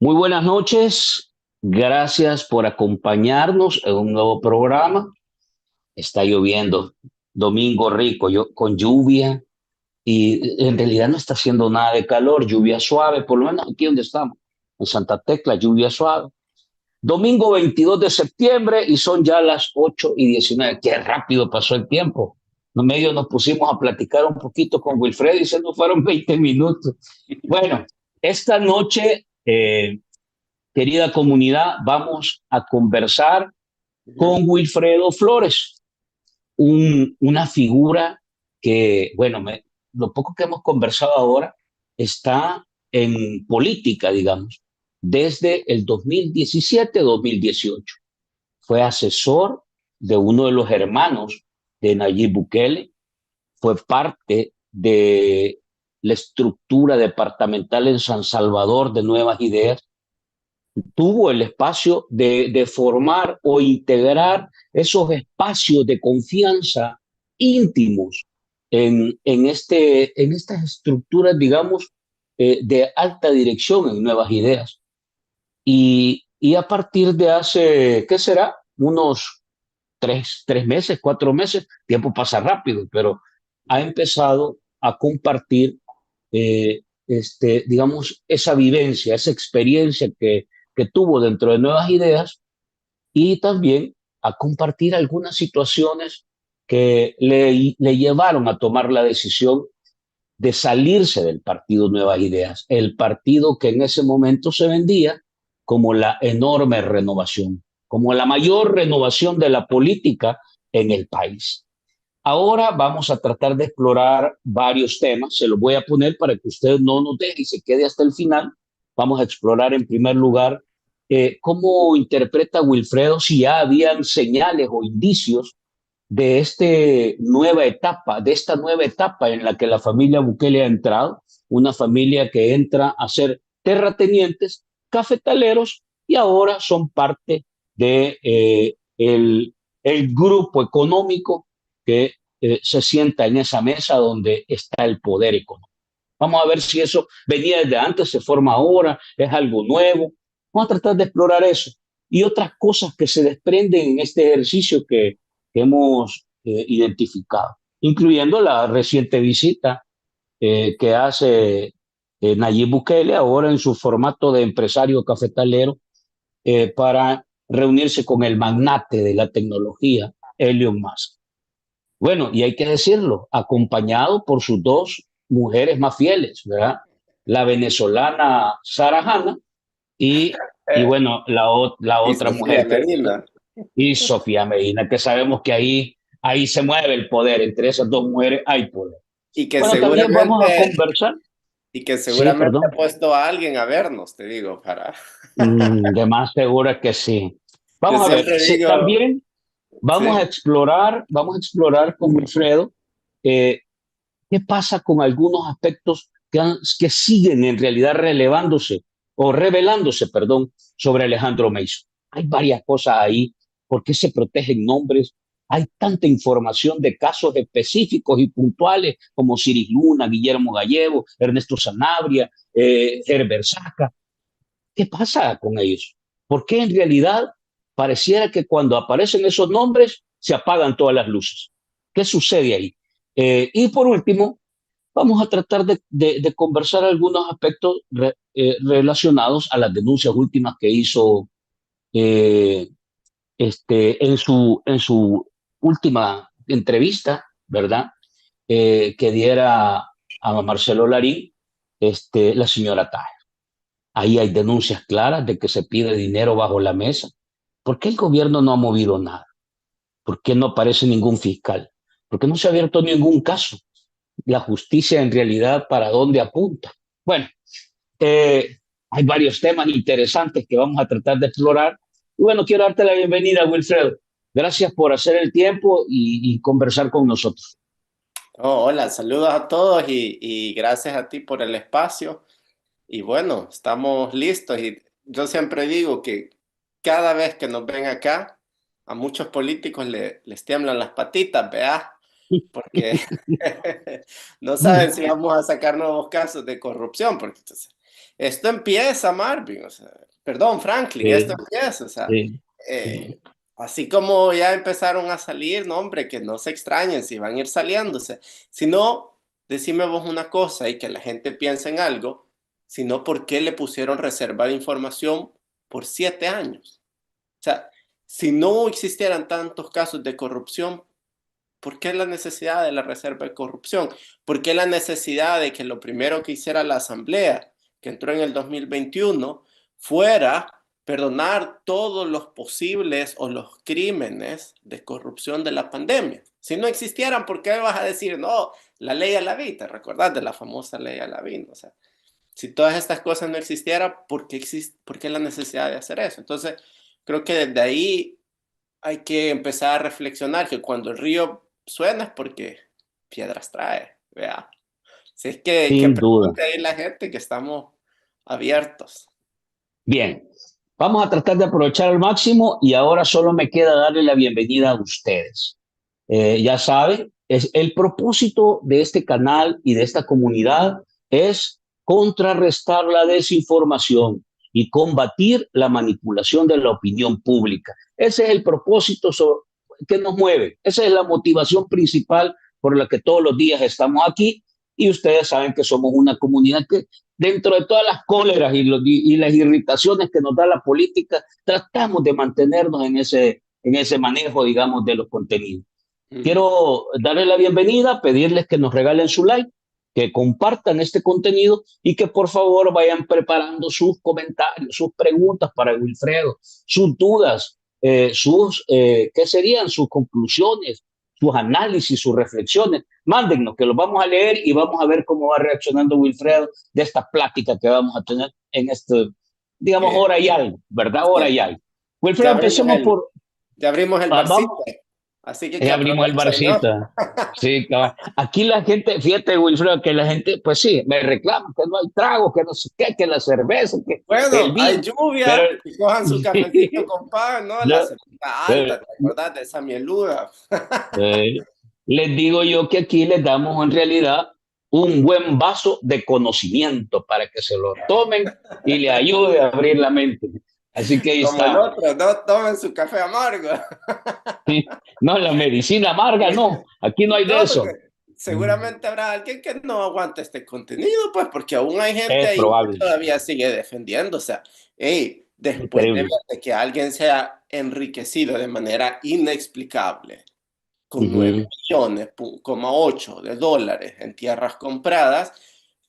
Muy buenas noches, gracias por acompañarnos en un nuevo programa. Está lloviendo, domingo rico, con lluvia y en realidad no está haciendo nada de calor, lluvia suave, por lo menos aquí donde estamos, en Santa Tecla, lluvia suave. Domingo 22 de septiembre y son ya las 8:19. Qué rápido pasó el tiempo. En medio nos pusimos a platicar un poquito con Wilfredo y se nos fueron 20 minutos. Bueno, esta noche querida comunidad, vamos a conversar Ujú. con Wilfredo Flores, una figura que, bueno, lo poco que hemos conversado ahora está en política, digamos, desde el 2017-2018. Fue asesor de uno de los hermanos de Nayib Bukele, fue parte de la estructura departamental en San Salvador de Nuevas Ideas, tuvo el espacio de formar o integrar esos espacios de confianza íntimos en estas estructuras, digamos, de alta dirección en Nuevas Ideas. Y a partir de hace, ¿qué será? Unos tres meses, 4 meses, tiempo pasa rápido, pero ha empezado a compartir, digamos, esa vivencia, esa experiencia que tuvo dentro de Nuevas Ideas y también a compartir algunas situaciones que le llevaron a tomar la decisión de salirse del partido Nuevas Ideas, el partido que en ese momento se vendía como la enorme renovación, como la mayor renovación de la política en el país. Ahora vamos a tratar de explorar varios temas, se los voy a poner para que usted no nos deje y se quede hasta el final. Vamos a explorar en primer lugar cómo interpreta Wilfredo, si ya habían señales o indicios de esta nueva etapa en la que la familia Bukele ha entrado, una familia que entra a ser terratenientes, cafetaleros y ahora son parte de el grupo económico que se sienta en esa mesa donde está el poder económico. Vamos a ver si eso venía desde antes, se forma ahora, es algo nuevo. Vamos a tratar de explorar eso y otras cosas que se desprenden en este ejercicio que hemos identificado, incluyendo la reciente visita que hace Nayib Bukele ahora en su formato de empresario cafetalero para reunirse con el magnate de la tecnología, Elon Musk. Bueno, y hay que decirlo, acompañado por sus dos mujeres más fieles, ¿verdad? La venezolana Sara Hanna y Eh, bueno, la y otra Sofía mujer Medina. y Sofía Medina, que sabemos que ahí se mueve el poder, entre esas dos mujeres hay poder. Y que Bueno, también vamos a seguramente, conversar, y que sí, seguramente ha perdón, puesto a alguien a vernos, te digo, para. de más segura que sí. Yo Vamos a ver, siempre digo, también sí. vamos a explorar con Wilfredo eh, qué pasa con algunos aspectos que siguen en realidad relevándose o revelándose, perdón, sobre Alejandro Mason. Hay varias cosas ahí. ¿Por qué se protegen nombres? Hay tanta información de casos específicos y puntuales como Ciris Luna, Guillermo Gallego, Ernesto Sanabria, Herbert Saca. ¿Qué pasa con ellos? ¿Por qué en realidad pareciera que cuando aparecen esos nombres se apagan todas las luces? ¿Qué sucede ahí? Y por último, vamos a tratar de conversar algunos aspectos relacionados a las denuncias últimas que hizo eh, en su última entrevista, ¿verdad? Que diera a Marcelo Larín, la señora Taja. Ahí hay denuncias claras de que se pide dinero bajo la mesa. ¿Por qué el gobierno no ha movido nada? ¿Por qué no aparece ningún fiscal? ¿Por qué no se ha abierto ningún caso? La justicia en realidad para dónde apunta. Bueno, hay varios temas interesantes que vamos a tratar de explorar. Y bueno, quiero darte la bienvenida, Wilfredo. Gracias por hacer el tiempo y conversar con nosotros. Oh, hola, saludos a todos y gracias a ti por el espacio. Y bueno, estamos listos. Y yo siempre digo que cada vez que nos ven acá, a muchos políticos les tiemblan las patitas, ¿verdad? Porque no saben si vamos a sacar nuevos casos de corrupción, porque entonces, esto empieza, Marvin, o sea, perdón, Franklin, esto Sí, empieza, o sea, sí, eh, sí. así como ya empezaron a salir, no, hombre, que no se extrañen si van a ir saliéndose, sino, decime vos una cosa y que la gente piense en algo, sino por qué le pusieron reserva de información por 7 años. O sea, si no existieran tantos casos de corrupción, ¿por qué la necesidad de la reserva de corrupción? ¿Por qué la necesidad de que lo primero que hiciera la Asamblea, que entró en el 2021, fuera perdonar todos los posibles o los crímenes de corrupción de la pandemia? Si no existieran, ¿por qué vas a decir, no, la ley Alaví? ¿Te recordás de la famosa ley Alaví? O sea, si todas estas cosas no existieran, ¿por qué la necesidad de hacer eso? Entonces, creo que desde ahí hay que empezar a reflexionar que cuando el río suena es porque piedras trae, vea. Si es que Sin duda. pregunte ahí la gente que estamos abiertos. Bien, vamos a tratar de aprovechar al máximo y ahora solo me queda darle la bienvenida a ustedes. Ya saben, es el propósito de este canal y de esta comunidad es contrarrestar la desinformación y combatir la manipulación de la opinión pública. Ese es el propósito que nos mueve. Esa es la motivación principal por la que todos los días estamos aquí y ustedes saben que somos una comunidad que dentro de todas las cóleras y las irritaciones que nos da la política, tratamos de mantenernos en ese manejo, digamos, de los contenidos. Ujú. Quiero darles la bienvenida, pedirles que nos regalen su like, que compartan este contenido y que por favor vayan preparando sus comentarios, sus preguntas para Wilfredo, sus dudas, ¿qué serían sus conclusiones, sus análisis, sus reflexiones? Mándennos, que los vamos a leer y vamos a ver cómo va reaccionando Wilfredo de esta plática que vamos a tener en este, digamos, Que hora y algo, ¿verdad? Hora y ya, algo. Wilfredo, empecemos por, ya abrimos el barcito, vamos, así que abrimos el aprovechen, ¿no? barcito. Sí, cabal. Aquí la gente, fíjate, Wilfredo, que la gente, pues sí, me reclama que no hay trago, que no sé qué, que la cerveza, que el Bueno, hay vino. Pero lluvia, y cojan su cafecito con pan, ¿no? La yo, cerveza eh, alta, ¿te acordás de esa mieluda? eh, les digo yo que aquí les damos en realidad un buen vaso de conocimiento para que se lo tomen y le ayude a abrir la mente. Así que ahí Como el está. otro, no tomen su café amargo. No, la medicina amarga, no. Aquí no hay de No, eso. porque seguramente habrá alguien que no aguante este contenido, pues, porque aún hay gente Es ahí que probable. todavía sigue defendiendo. O sea, hey, después de ver Increíble. de que alguien se ha enriquecido de manera inexplicable con nueve Ujú. millones, 8 de dólares en tierras compradas,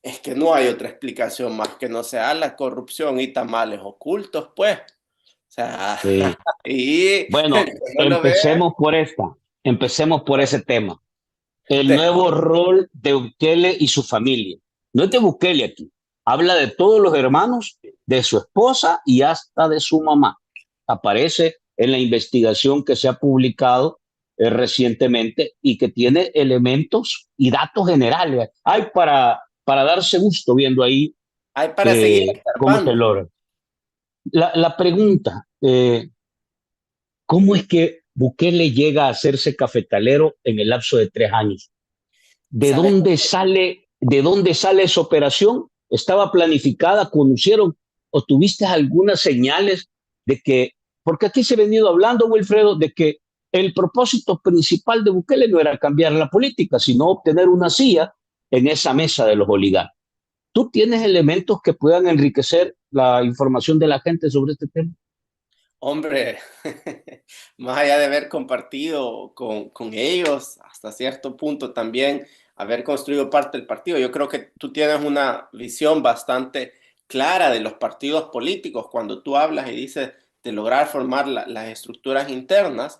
es que no hay otra explicación más que no sea la corrupción y tamales ocultos, pues. O sea, Sí. y el Bueno, que no lo ve, empecemos por ese tema. El de, nuevo rol de Bukele y su familia. No es de Bukele aquí. Habla de todos los hermanos, de su esposa y hasta de su mamá. Aparece en la investigación que se ha publicado recientemente y que tiene elementos y datos generales. Hay para darse gusto viendo ahí hay para seguir cómo se escarbando. logra. La pregunta, ¿cómo es que Bukele llega a hacerse cafetalero en el lapso de 3 años? ¿Sabes? De dónde sale esa operación? ¿Estaba planificada? ¿Conocieron o tuviste algunas señales de que, porque aquí se ha venido hablando, Wilfredo, de que el propósito principal de Bukele no era cambiar la política, sino obtener una silla en esa mesa de los oligarcas? ¿Tú tienes elementos que puedan enriquecer la información de la gente sobre este tema? Hombre, más allá de haber compartido con ellos, hasta cierto punto también haber construido parte del partido, yo creo que tú tienes una visión bastante clara de los partidos políticos cuando tú hablas y dices de lograr formar las estructuras internas.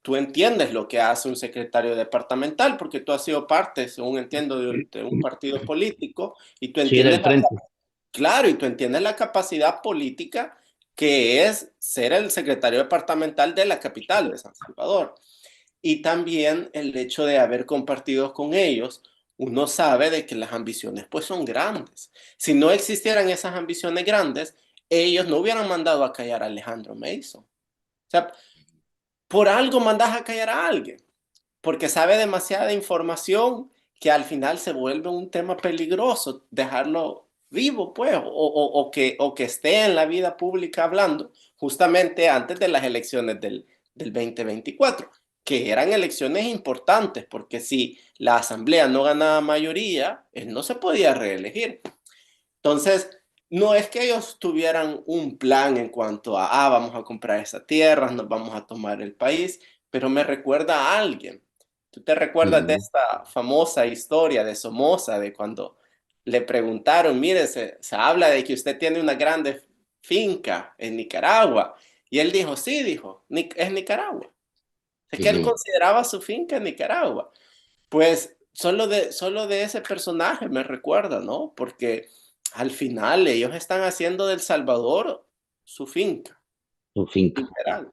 Tú entiendes lo que hace un secretario departamental porque tú has sido parte, según entiendo, de un partido político y tú Sí, entiendes del frente. claro, y tú entiendes la capacidad política que es ser el secretario departamental de la capital de San Salvador. Y también el hecho de haber compartido con ellos, uno sabe de que las ambiciones pues son grandes. Si no existieran esas ambiciones grandes, ellos no hubieran mandado a callar a Alejandro Mason. O sea, por algo mandas a callar a alguien, porque sabe demasiada información que al final se vuelve un tema peligroso dejarlo vivo, pues, o que esté en la vida pública hablando justamente antes de las elecciones del 2024, que eran elecciones importantes, porque si la Asamblea no ganaba mayoría, él no se podía reelegir. Entonces, no es que ellos tuvieran un plan en cuanto a, vamos a comprar esa tierra, nos vamos a tomar el país, pero me recuerda a alguien. ¿Tú te recuerdas de Ujú, esta famosa historia de Somoza, de cuando le preguntaron, mire, se habla de que usted tiene una grande finca en Nicaragua? Y él dijo, sí, dijo, es Nicaragua. Es que él ujú. consideraba su finca en Nicaragua. Pues solo de ese personaje me recuerda, ¿no? Porque al final ellos están haciendo del Salvador su finca, Su finca. literal.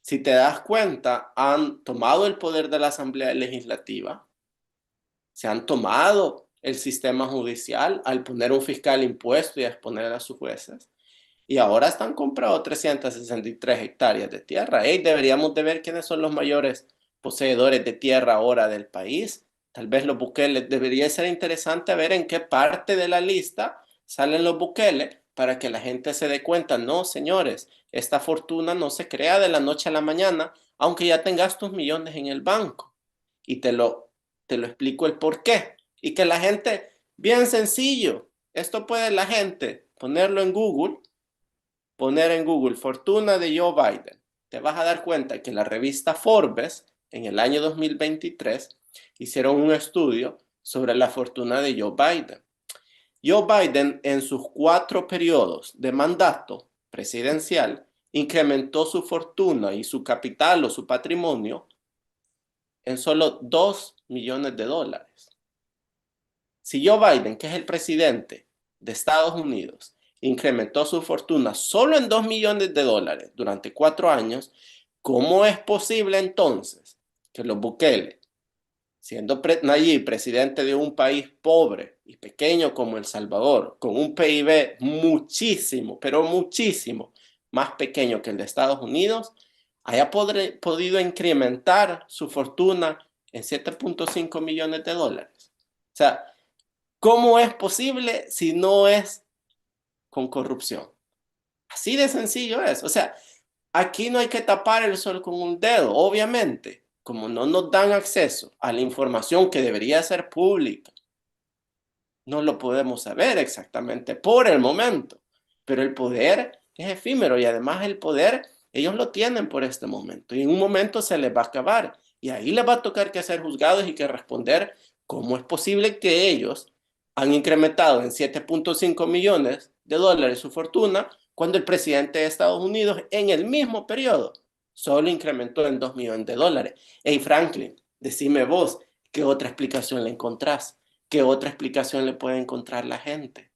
Si te das cuenta, han tomado el poder de la Asamblea Legislativa, se han tomado el sistema judicial al poner un fiscal impuesto y a exponer a sus jueces. Y ahora están comprando 363 hectáreas de tierra. Hey, deberíamos de ver quiénes son los mayores poseedores de tierra ahora del país. Tal vez los Bukele. Debería ser interesante ver en qué parte de la lista salen los Bukele para que la gente se dé cuenta. No, señores, esta fortuna no se crea de la noche a la mañana, aunque ya tengas tus millones en el banco. Y te lo explico el por qué. Y que la gente, bien sencillo, esto puede la gente ponerlo en Google, poner en Google fortuna de Joe Biden. Te vas a dar cuenta que la revista Forbes en el año 2023 hicieron un estudio sobre la fortuna de Joe Biden. Joe Biden en sus 4 periodos de mandato presidencial incrementó su fortuna y su capital o su patrimonio en solo 2 millones de dólares. Si Joe Biden, que es el presidente de Estados Unidos, incrementó su fortuna solo en 2 millones de dólares durante 4 años, ¿cómo es posible entonces que los Bukele, siendo Nayib presidente de un país pobre y pequeño como El Salvador, con un PIB muchísimo, pero muchísimo más pequeño que el de Estados Unidos, haya podido incrementar su fortuna en 7.5 millones de dólares? O sea, ¿cómo es posible si no es con corrupción? Así de sencillo es. O sea, aquí no hay que tapar el sol con un dedo, obviamente. Como no nos dan acceso a la información que debería ser pública, no lo podemos saber exactamente por el momento. Pero el poder es efímero y además el poder ellos lo tienen por este momento y en un momento se les va a acabar y ahí les va a tocar que ser juzgados y que responder cómo es posible que ellos han incrementado en 7.5 millones de dólares su fortuna cuando el presidente de Estados Unidos en el mismo periodo solo incrementó en 2 millones de dólares. Hey Franklin, decime vos, ¿qué otra explicación le encontrás? ¿Qué otra explicación le puede encontrar la gente?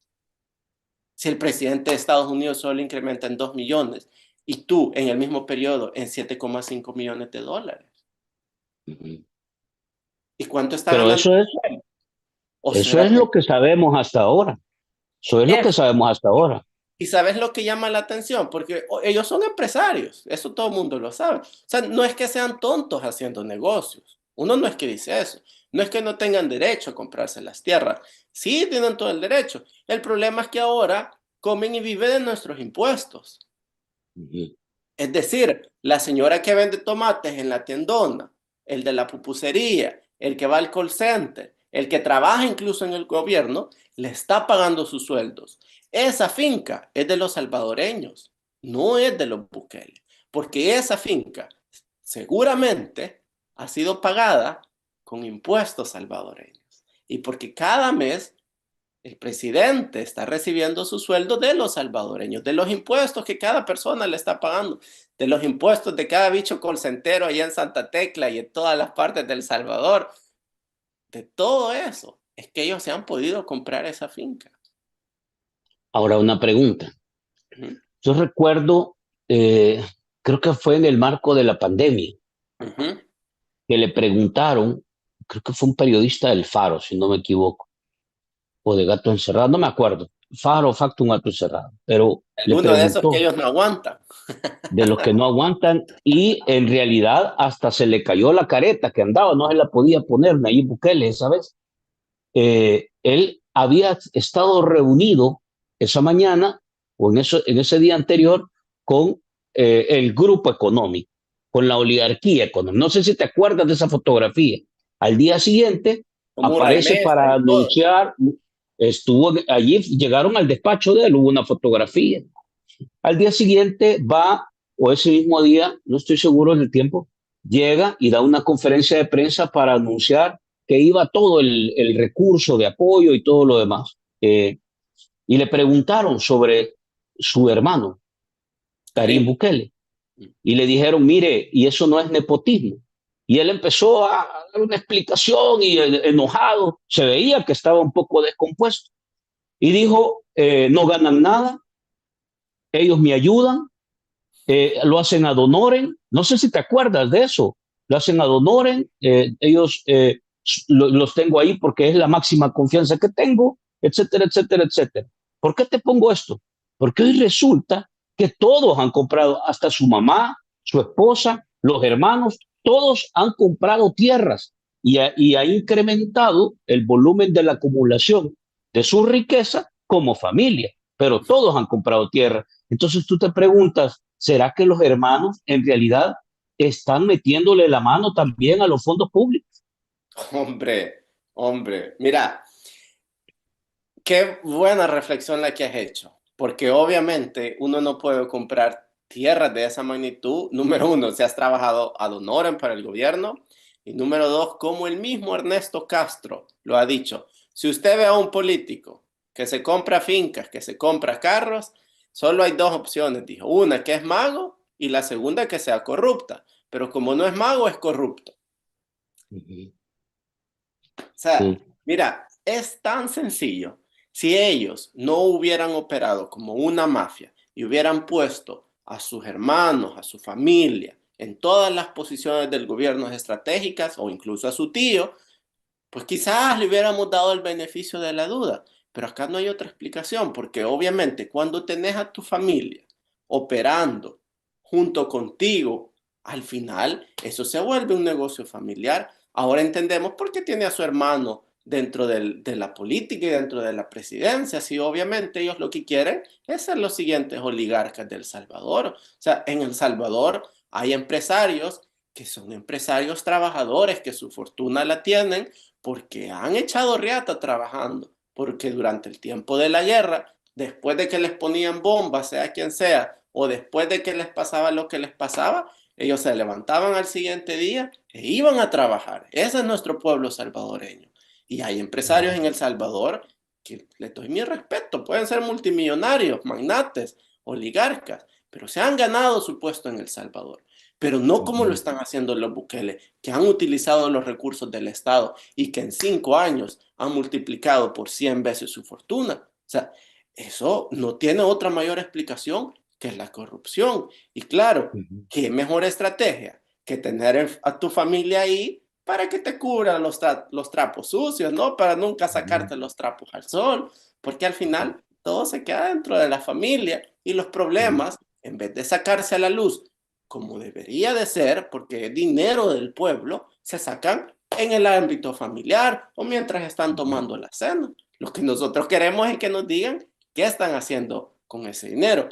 Si el presidente de Estados Unidos solo incrementa en 2 millones y tú en el mismo periodo en 7,5 millones de dólares. Ujú. ¿Y cuánto está Pero ganando él? ¿O eso será es lo que sabemos hasta ahora. Eso es lo que eso? sabemos hasta ahora. ¿Y sabes lo que llama la atención? Porque ellos son empresarios, eso todo el mundo lo sabe. O sea, no es que sean tontos haciendo negocios. Uno no es que dice eso. No es que no tengan derecho a comprarse las tierras. Sí, tienen todo el derecho. El problema es que ahora comen y viven de nuestros impuestos. Ujú. Es decir, la señora que vende tomates en la tiendona, el de la pupusería, el que va al call center, el que trabaja incluso en el gobierno, le está pagando sus sueldos. Esa finca es de los salvadoreños, no es de los Bukele, porque esa finca seguramente ha sido pagada con impuestos salvadoreños. Y porque cada mes el presidente está recibiendo su sueldo de los salvadoreños, de los impuestos que cada persona le está pagando, de los impuestos de cada bicho colcentero allá en Santa Tecla y en todas las partes del Salvador. De todo eso es que ellos se han podido comprar esa finca. Ahora una pregunta. Ujú, Yo recuerdo, eh, creo que fue en el marco de la pandemia, ujú. que le preguntaron, creo que fue un periodista del Faro, si no me equivoco, o de Gato Encerrado, no me acuerdo. Faro, Factum, Gato Encerrado, pero le Uno de esos que preguntó ellos no aguantan. de los que no aguantan y en realidad hasta se le cayó la careta que andaba, no se la podía poner Nayib Bukele esa vez. Él había estado reunido esa mañana o en ese día anterior con el grupo económico, con la oligarquía económica. No sé si te acuerdas de esa fotografía. Al día siguiente como aparece remesa para y todo. anunciar, estuvo allí, llegaron al despacho de él, hubo una fotografía. Al día siguiente va, o ese mismo día, no estoy seguro del tiempo, llega y da una conferencia de prensa para anunciar que iba todo el recurso de apoyo y todo lo demás. Y le preguntaron sobre su hermano, Karim Karim. Bukele, y le dijeron, mire, y eso no es nepotismo. Y él empezó a dar una explicación y enojado, se veía que estaba un poco descompuesto. Y dijo, no ganan nada, ellos me ayudan, lo hacen ad honorem, no sé si te acuerdas de eso, lo hacen ad honorem, ellos los tengo ahí porque es la máxima confianza que tengo, etcétera, etcétera, etcétera. ¿Por qué te pongo esto? Porque hoy resulta que todos han comprado, hasta su mamá, su esposa, los hermanos, todos han comprado tierras y ha incrementado el volumen de la acumulación de su riqueza como familia, pero todos han comprado tierra. Entonces tú te preguntas, ¿será que los hermanos en realidad están metiéndole la mano también a los fondos públicos? Hombre, hombre, mira, qué buena reflexión la que has hecho, porque obviamente uno no puede comprar tierras de esa magnitud. Número uno, si has trabajado ad honorem para el gobierno. Y número dos, como el mismo Ernesto Castro lo ha dicho, si usted ve a un político que se compra fincas, que se compra carros, solo hay dos opciones, dijo. Una que es mago y la segunda que sea corrupta. Pero como no es mago, es corrupto. Uh -huh. O sea, Sí. mira, es tan sencillo. Si ellos no hubieran operado como una mafia y hubieran puesto a sus hermanos, a su familia, en todas las posiciones del gobierno estratégicas o incluso a su tío, pues quizás le hubiéramos dado el beneficio de la duda. Pero acá no hay otra explicación, porque obviamente cuando tenés a tu familia operando junto contigo, al final eso se vuelve un negocio familiar. Ahora entendemos por qué tiene a su hermano dentro de la política y dentro de la presidencia. Sí, obviamente ellos lo que quieren es ser los siguientes oligarcas de El Salvador. O sea, en El Salvador hay empresarios que son empresarios trabajadores que su fortuna la tienen porque han echado riata trabajando, porque durante el tiempo de la guerra, después de que les ponían bombas, sea quien sea, o después de que les pasaba lo que les pasaba, ellos se levantaban al siguiente día e iban a trabajar. Ese es nuestro pueblo salvadoreño. Y hay empresarios en El Salvador que les doy mi respeto, pueden ser multimillonarios, magnates, oligarcas, pero se han ganado su puesto en El Salvador. Pero no Uh como lo -huh. están haciendo los Bukele, que han utilizado los recursos del Estado y que en 5 años han multiplicado por 100 veces su fortuna. O sea, eso no tiene otra mayor explicación que la corrupción. Y claro, Uh -huh. ¿qué mejor estrategia que tener a tu familia ahí para que te cubran los trapos sucios, ¿no? Para nunca Uh -huh. sacarte los trapos al sol, porque al final todo se queda dentro de la familia y los problemas, en vez de sacarse a la luz como debería de ser, porque es dinero del pueblo, se sacan en el ámbito familiar o mientras están tomando la cena. Lo que nosotros queremos es que nos digan qué están haciendo con ese dinero.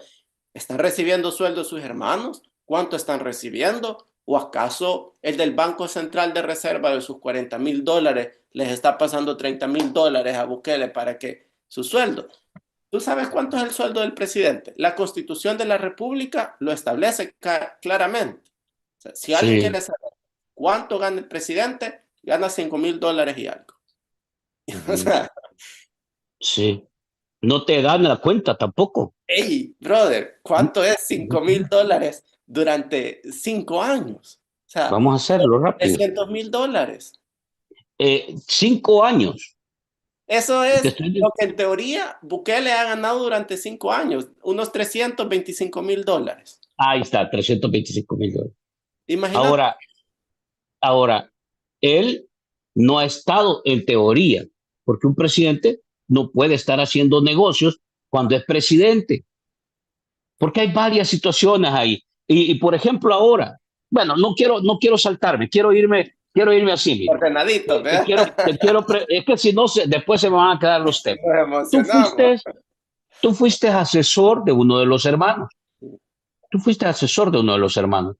¿Están recibiendo sueldo sus hermanos? ¿Cuánto están recibiendo? ¿O acaso el del Banco Central de Reserva de sus $40,000 les está pasando $30,000 a Bukele para que su sueldo? ¿Tú sabes cuánto es el sueldo del presidente? La Constitución de la República lo establece claramente. O sea, si alguien Sí. quiere saber cuánto gana el presidente, gana $5,000 y algo. Uh O -huh. sea, Sí. No te dan la cuenta tampoco. hey, brother, ¿cuánto es $5,000 durante 5 años? O sea, Vamos a hacerlo rápido. $300,000. 5 años. Eso Te es estoy... lo que en teoría Bukele ha ganado durante 5 años, unos $325,000. Ahí está, $325,000. Imagínate. Ahora, ahora, él no ha estado en teoría, porque un presidente no puede estar haciendo negocios cuando es presidente, porque hay varias situaciones ahí. Por ejemplo, ahora, bueno, no quiero saltarme, quiero irme así, mira. Ordenadito, ¿verdad? Es que si no, después se me van a quedar los temas. Nos Tú emocionamos. fuiste, Tú fuiste asesor de uno de los hermanos. Tú fuiste asesor de uno de los hermanos.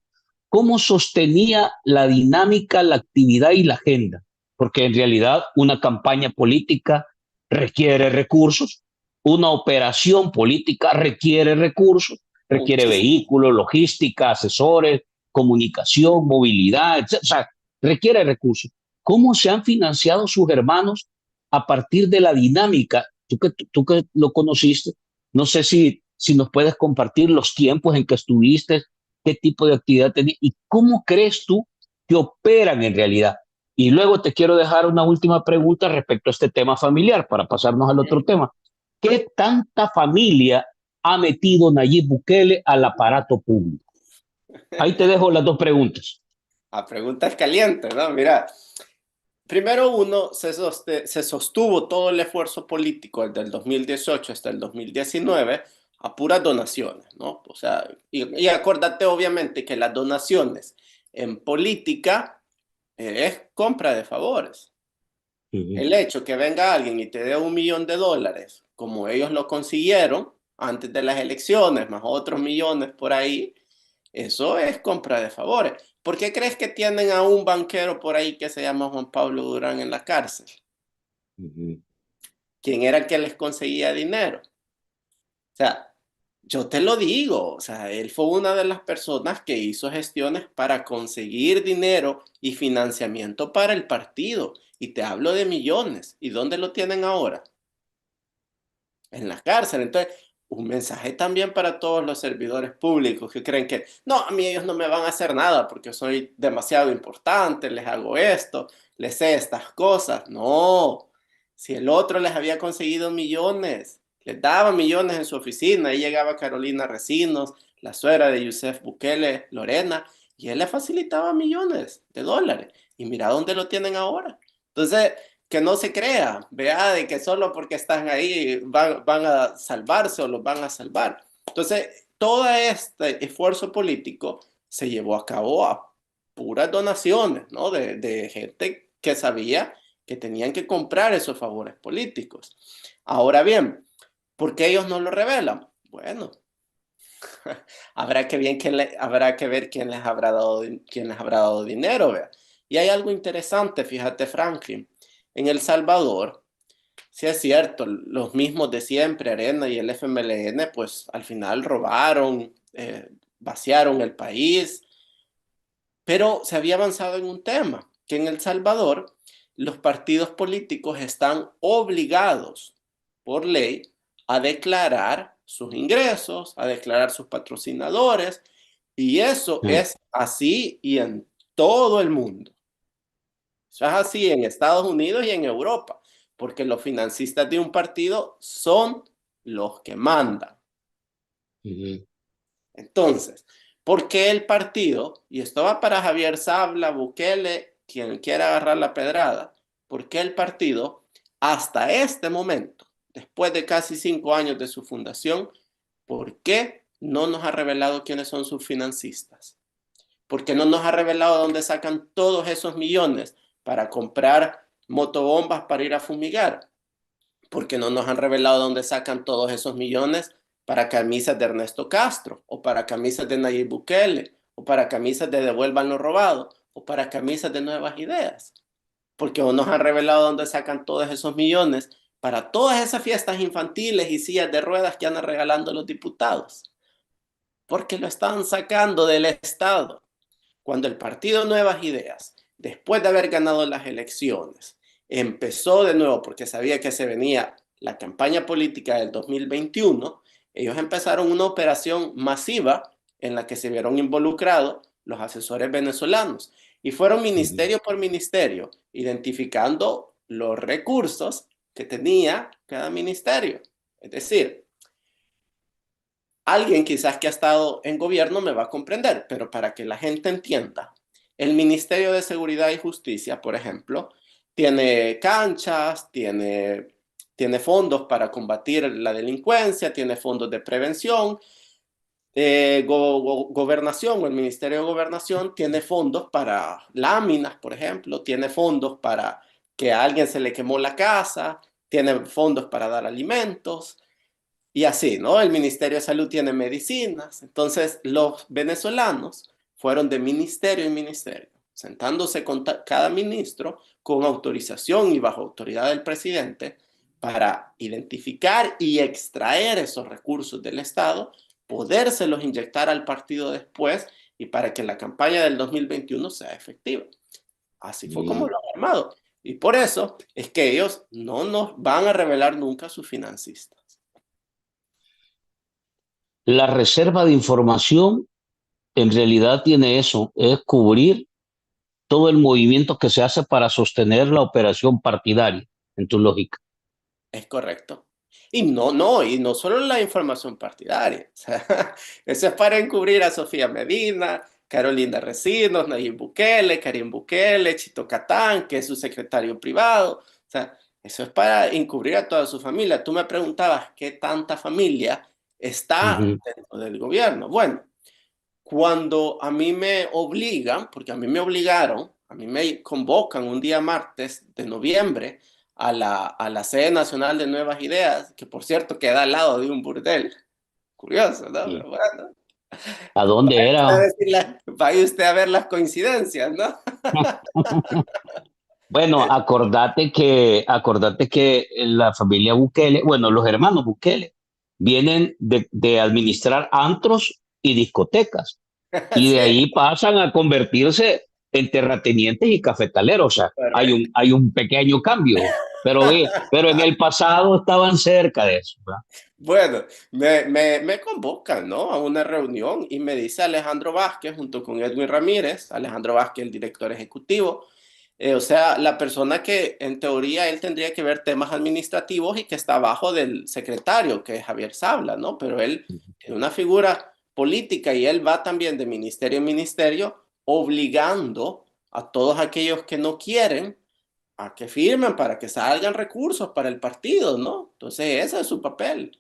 ¿Cómo sostenía la dinámica, la actividad y la agenda? Porque en realidad una campaña política requiere recursos, una operación política requiere recursos, requiere Muchísimo. vehículos, logística, asesores, comunicación, movilidad, etc. O sea, requiere recursos. ¿Cómo se han financiado sus hermanos a partir de la dinámica? Tú que lo conociste, no sé si nos puedes compartir los tiempos en que estuviste, qué tipo de actividad tenía y cómo crees tú que operan en realidad. Y luego te quiero dejar una última pregunta respecto a este tema familiar para pasarnos al otro tema. ¿Qué tanta familia ha metido Nayib Bukele al aparato público? Ahí te dejo las dos preguntas. A preguntas calientes, ¿no? Mira, primero uno se sostuvo todo el esfuerzo político desde el 2018 hasta el 2019 a puras donaciones, ¿no? O sea, y acuérdate obviamente que las donaciones en política es compra de favores. Uh -huh. El hecho que venga alguien y te dé $1 millón, como ellos lo consiguieron antes de las elecciones, más otros millones por ahí, eso es compra de favores. ¿Por qué crees que tienen a un banquero por ahí que se llama Juan Pablo Durán en la cárcel? Uh -huh. ¿Quién era el que les conseguía dinero? O sea, yo te lo digo, o sea, él fue una de las personas que hizo gestiones para conseguir dinero y financiamiento para el partido. Y te hablo de millones. ¿Y dónde lo tienen ahora? En la cárcel. Entonces, un mensaje también para todos los servidores públicos que creen que, no, a mí ellos no me van a hacer nada porque soy demasiado importante, les hago esto, les sé estas cosas. No, si el otro les había conseguido millones, les daba millones en su oficina, ahí llegaba Carolina Recinos, la suegra de Yusef Bukele, Lorena, y él le facilitaba millones de dólares. Y mira dónde lo tienen ahora. Entonces, que no se crea, vea, de que solo porque están ahí van a salvarse o los van a salvar. Entonces, todo este esfuerzo político se llevó a cabo a puras donaciones, ¿no? De gente que sabía que tenían que comprar esos favores políticos. Ahora bien, ¿por qué ellos no lo revelan? Bueno, habrá que ver quién les habrá dado dinero, vea. Y hay algo interesante, fíjate, Franklin. En El Salvador, sí es cierto, los mismos de siempre, Arena y el FMLN, pues al final robaron, vaciaron el país, pero se había avanzado en un tema, que en El Salvador los partidos políticos están obligados por ley a declarar sus ingresos, a declarar sus patrocinadores, y eso Uh es así y en todo el mundo. Eso es así en Estados Unidos y en Europa, porque los financistas de un partido son los que mandan. -huh. Entonces, ¿por qué el partido, y esto va para Javier Sabla, Bukele, quien quiera agarrar la pedrada, por qué el partido, hasta este momento, después de casi 5 años de su fundación, por qué no nos ha revelado quiénes son sus financistas? ¿Por qué no nos ha revelado dónde sacan todos esos millones para comprar motobombas para ir a fumigar? ¿Por qué no nos han revelado dónde sacan todos esos millones para camisas de Ernesto Castro, o para camisas de Nayib Bukele, o para camisas de Devuelvan lo robado, o para camisas de Nuevas Ideas? ¿Por qué no nos han revelado dónde sacan todos esos millones para todas esas fiestas infantiles y sillas de ruedas que andan regalando los diputados? Porque lo están sacando del Estado. Cuando el partido Nuevas Ideas, después de haber ganado las elecciones, empezó de nuevo porque sabía que se venía la campaña política del 2021, ellos empezaron una operación masiva en la que se vieron involucrados los asesores venezolanos y fueron Uh -huh. ministerio por ministerio identificando los recursos que tenía cada ministerio. Es decir, alguien quizás que ha estado en gobierno me va a comprender, pero para que la gente entienda, el Ministerio de Seguridad y Justicia, por ejemplo, tiene canchas, tiene fondos para combatir la delincuencia, tiene fondos de prevención. Gobernación o el Ministerio de Gobernación tiene fondos para láminas, por ejemplo, tiene fondos para que a alguien se le quemó la casa, tiene fondos para dar alimentos. Y así, ¿no? El Ministerio de Salud tiene medicinas. Entonces, los venezolanos fueron de ministerio en ministerio, sentándose con cada ministro con autorización y bajo autoridad del presidente para identificar y extraer esos recursos del Estado, podérselos inyectar al partido después y para que la campaña del 2021 sea efectiva. Así fue como Mm. lo han armado. Y por eso es que ellos no nos van a revelar nunca a sus financistas. La reserva de información en realidad tiene eso, es cubrir todo el movimiento que se hace para sostener la operación partidaria, en tu lógica. Es correcto. Y no solo la información partidaria. O sea, eso es para encubrir a Sofía Medina, Carolina Recinos, Nayib Bukele, Karim Bukele, Chito Catán, que es su secretario privado. O sea, eso es para encubrir a toda su familia. Tú me preguntabas qué tanta familia está Ujú. dentro del gobierno. Bueno, cuando a mí me obligan, porque a mí me obligaron, a mí me convocan un día martes de noviembre a la sede nacional de Nuevas Ideas, que por cierto queda al lado de un burdel. Curioso, ¿no? Sí. Pero bueno, ¿A dónde era? vaya usted a ver las coincidencias, ¿no? Bueno, acordate que la familia Bukele, bueno, los hermanos Bukele, vienen de administrar antros y discotecas, y de Sí, ahí pasan a convertirse en terratenientes y cafetaleros. O sea, correcto. hay un pequeño cambio, pero en el pasado estaban cerca de eso, ¿verdad? Bueno, me convocan, ¿no? A una reunión y me dice Alejandro Vázquez junto con Edwin Ramírez, Alejandro Vázquez, el director ejecutivo, o sea, la persona que en teoría él tendría que ver temas administrativos y que está abajo del secretario, que es Javier Sabla, ¿no? Pero él es una figura política y él va también de ministerio en ministerio obligando a todos aquellos que no quieren a que firmen para que salgan recursos para el partido, ¿no? Entonces ese es su papel.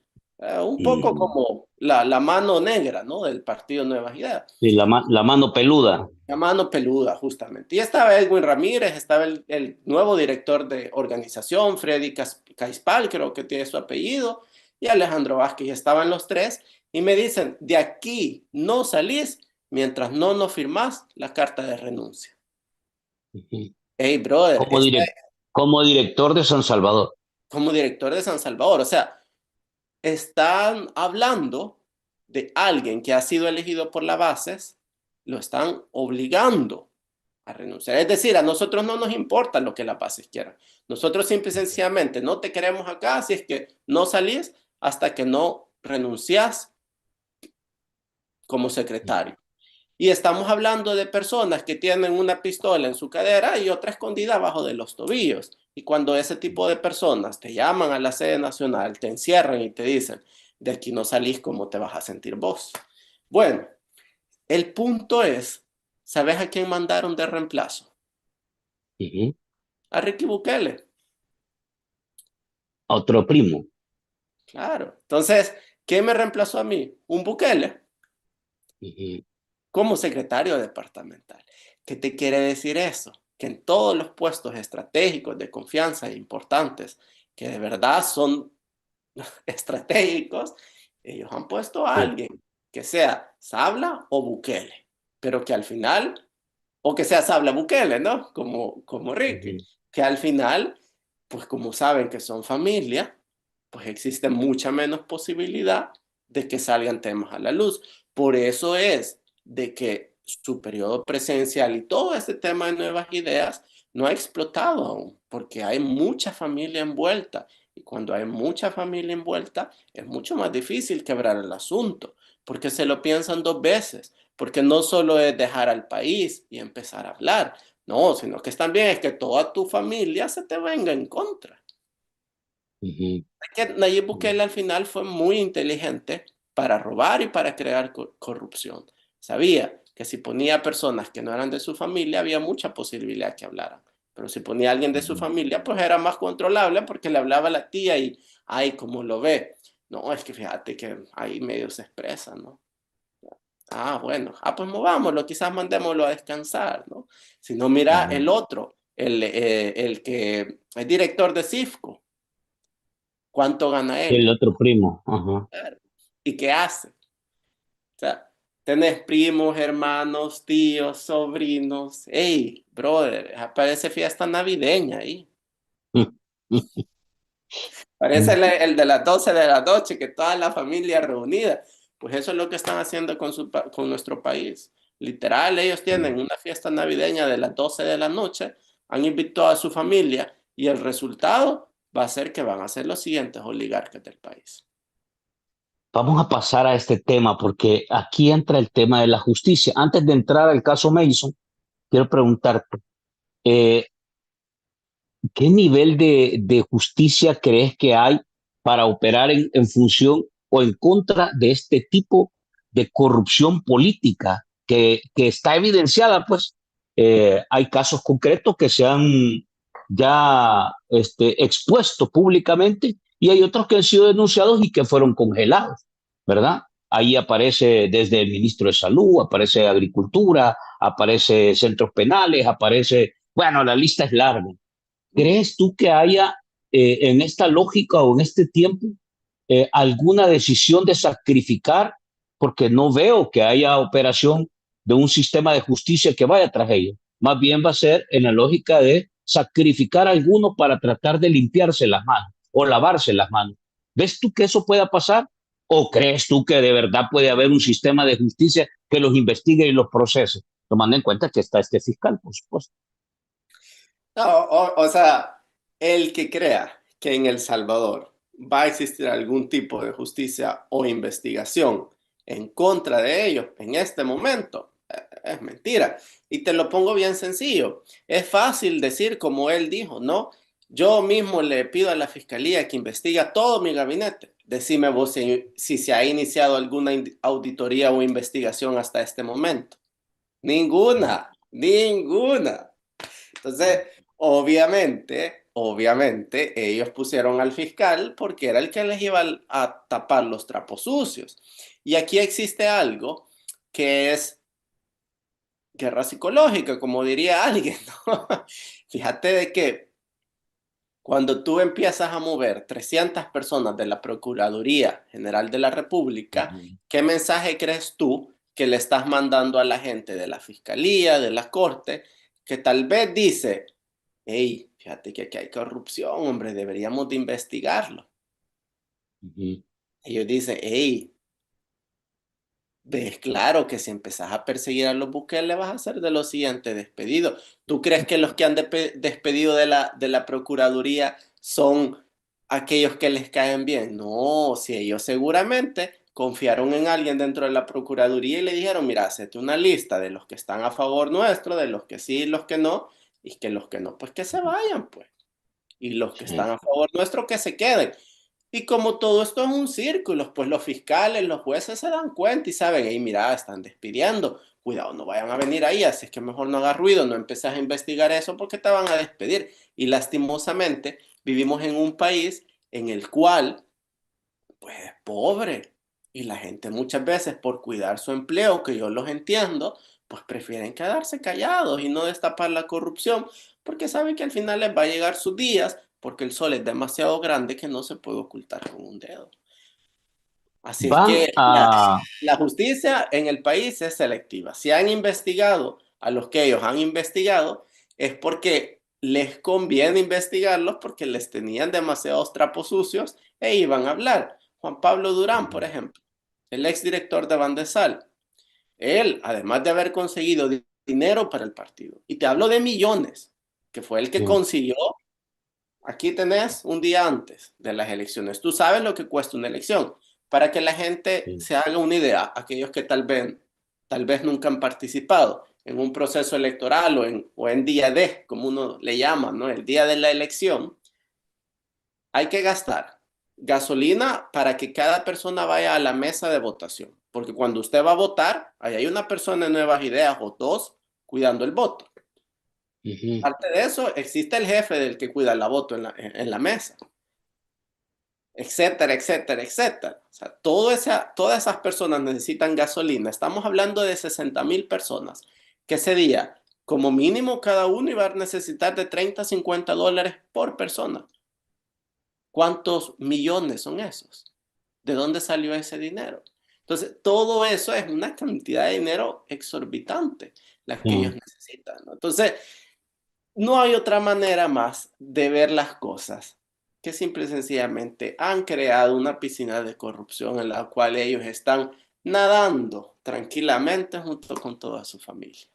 Un poco Mm. como la mano negra, ¿no? Del partido Nuevas Ideas. Sí, la mano peluda. La mano peluda, justamente. Y estaba Edwin Ramírez, estaba el nuevo director de organización, Freddy Caispal, creo que tiene su apellido, y Alejandro Vázquez, y estaban los tres, y me dicen, de aquí no salís mientras no nos firmás la carta de renuncia. Ujú. Hey, brother, Como, como director de San Salvador. como director de San Salvador, o sea, están hablando de alguien que ha sido elegido por las bases, lo están obligando a renunciar. Es decir, a nosotros no nos importa lo que las bases quieran. Nosotros simple y sencillamente no te queremos acá, si es que no salís hasta que no renuncias como secretario. Y estamos hablando de personas que tienen una pistola en su cadera y otra escondida abajo de los tobillos. Y cuando ese tipo de personas te llaman a la sede nacional, te encierran y te dicen, de aquí no salís, ¿cómo te vas a sentir vos? Bueno, el punto es, ¿sabes a quién mandaron de reemplazo? Ujú. A Ricky Bukele. Otro primo. Claro. Entonces, ¿qué me reemplazó a mí? Un Bukele Ujú. como secretario departamental. ¿Qué te quiere decir eso? Que en todos los puestos estratégicos de confianza e importantes, que de verdad son estratégicos, ellos han puesto a Sí. alguien que sea Sabla o Bukele, pero que al final, o que sea Sabla Bukele, ¿no? Como Ricky, Ujú. que al final, pues como saben que son familia, pues existe mucha menos posibilidad de que salgan temas a la luz. Por eso es de que su periodo presencial y todo este tema de nuevas ideas no ha explotado aún, porque hay mucha familia envuelta. Y cuando hay mucha familia envuelta, es mucho más difícil quebrar el asunto, porque se lo piensan dos veces, porque no solo es dejar al país y empezar a hablar, no, sino que también es que toda tu familia se te venga en contra. Ujú. Que Nayib Bukele al final fue muy inteligente para robar y para crear corrupción. Sabía que si ponía personas que no eran de su familia, había mucha posibilidad que hablaran. Pero si ponía a alguien de su Ujú. familia, pues era más controlable porque le hablaba a la tía y, ay, ¿cómo lo ve? No, es que fíjate que ahí medio se expresa, ¿no? Ah, bueno, pues movámoslo, quizás mandémoslo a descansar, ¿no? Si no, mira Ujú. el otro, el que es director de CIFCO, ¿Cuánto gana El él? otro primo. Ajá. Claro. ¿Y qué hace? O sea, tenés primos, hermanos, tíos, sobrinos. Hey, brother, aparece fiesta navideña ahí. Parece el de las 12 de la noche, que toda la familia reunida. Pues eso es lo que están haciendo con nuestro país. Literal, ellos tienen una fiesta navideña de las 12 de la noche, han invitado a su familia y el resultado va a ser que van a ser los siguientes oligarcas del país. Vamos a pasar a este tema porque aquí entra el tema de la justicia. Antes de entrar al caso Mason, quiero preguntarte, eh, ¿qué nivel de justicia crees que hay para operar en función o en contra de este tipo de corrupción política que está evidenciada? Pues hay casos concretos que se han ya expuesto públicamente y hay otros que han sido denunciados y que fueron congelados, ¿verdad? Ahí aparece desde el ministro de Salud, aparece Agricultura, aparece centros penales, aparece, bueno, la lista es larga. ¿Crees tú que haya en esta lógica o en este tiempo alguna decisión de sacrificar? Porque no veo que haya operación de un sistema de justicia que vaya tras ello. Más bien va a ser en la lógica de sacrificar a alguno para tratar de limpiarse las manos o lavarse las manos. ¿Ves tú que eso pueda pasar? ¿O crees tú que de verdad puede haber un sistema de justicia que los investigue y los procese? Tomando en cuenta que está este fiscal, por supuesto. No, o sea, el que crea que en El Salvador va a existir algún tipo de justicia o investigación en contra de ellos en este momento, es mentira. Y te lo pongo bien sencillo. Es fácil decir, como él dijo, ¿no? Yo mismo le pido a la fiscalía que investigue todo mi gabinete. Decime vos si se ha iniciado alguna auditoría o investigación hasta este momento. Ninguna, ninguna. Entonces, obviamente, ellos pusieron al fiscal porque era el que les iba a tapar los trapos sucios. Y aquí existe algo que es guerra psicológica, como diría alguien, ¿no? Fíjate de que cuando tú empiezas a mover 300 personas de la Procuraduría General de la República, Ujú. ¿qué mensaje crees tú que le estás mandando a la gente de la Fiscalía, de la Corte, que tal vez dice, hey, fíjate que aquí hay corrupción, hombre, deberíamos de investigarlo? Ujú. Ellos dicen, hey, ves claro que si empezás a perseguir a los Bukele vas a ser de los siguientes despedidos. ¿Tú crees que los que han despedido de la Procuraduría son aquellos que les caen bien? No, si ellos seguramente confiaron en alguien dentro de la Procuraduría y le dijeron, mira, hacete una lista de los que están a favor nuestro, de los que sí y los que no, y que los que no, pues que se vayan, pues. Y los que están Sí. a favor nuestro, que se queden. Y como todo esto es un círculo, pues los fiscales, los jueces se dan cuenta y saben, hey, mira, están despidiendo, cuidado, no vayan a venir ahí, así es que mejor no hagas ruido, no empieces a investigar eso porque te van a despedir. Y lastimosamente vivimos en un país en el cual, pues es pobre y la gente muchas veces por cuidar su empleo, que yo los entiendo, pues prefieren quedarse callados y no destapar la corrupción porque saben que al final les va a llegar sus días porque el sol es demasiado grande que no se puede ocultar con un dedo. Así es Van que a, la justicia en el país es selectiva. Si han investigado a los que ellos han investigado, es porque les conviene investigarlos porque les tenían demasiados trapos sucios e iban a hablar. Juan Pablo Durán, por ejemplo, el exdirector de Bandesal, él, además de haber conseguido dinero para el partido, y te hablo de millones, que fue el que sí, consiguió. Aquí tenés un día antes de las elecciones. Tú sabes lo que cuesta una elección. Para que la gente sí, se haga una idea, aquellos que tal vez nunca han participado en un proceso electoral o en día D, como uno le llama, ¿no? El día de la elección, hay que gastar gasolina para que cada persona vaya a la mesa de votación. Porque cuando usted va a votar, ahí hay una persona de nuevas ideas o dos cuidando el voto. ujú, Aparte de eso, existe el jefe del que cuida la voto en la mesa, etcétera, etcétera, etcétera. O sea, todas esas personas necesitan gasolina. Estamos hablando de 60,000 personas que ese día, como mínimo, cada uno iba a necesitar de 30 a $50 por persona. ¿Cuántos millones son esos? ¿De dónde salió ese dinero? Entonces, todo eso es una cantidad de dinero exorbitante, la que ellos necesitan, ¿no? Entonces, no hay otra manera más de ver las cosas que simple y sencillamente han creado una piscina de corrupción en la cual ellos están nadando tranquilamente junto con toda su familia.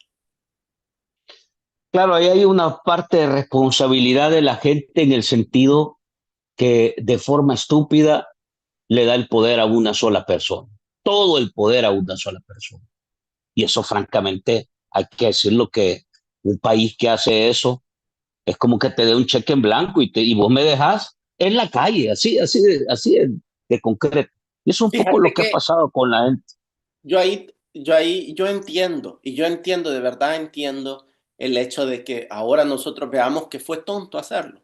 Claro, ahí hay una parte de responsabilidad de la gente en el sentido que de forma estúpida le da el poder a una sola persona, todo el poder a una sola persona. Y eso francamente hay que decirlo que un país que hace eso es como que te dé un cheque en blanco y vos me dejas en la calle, de concreto. Y eso es un poco lo Fíjate que ha que pasado con la gente. yo entiendo, y yo entiendo, de verdad entiendo el hecho de que ahora nosotros veamos que fue tonto hacerlo.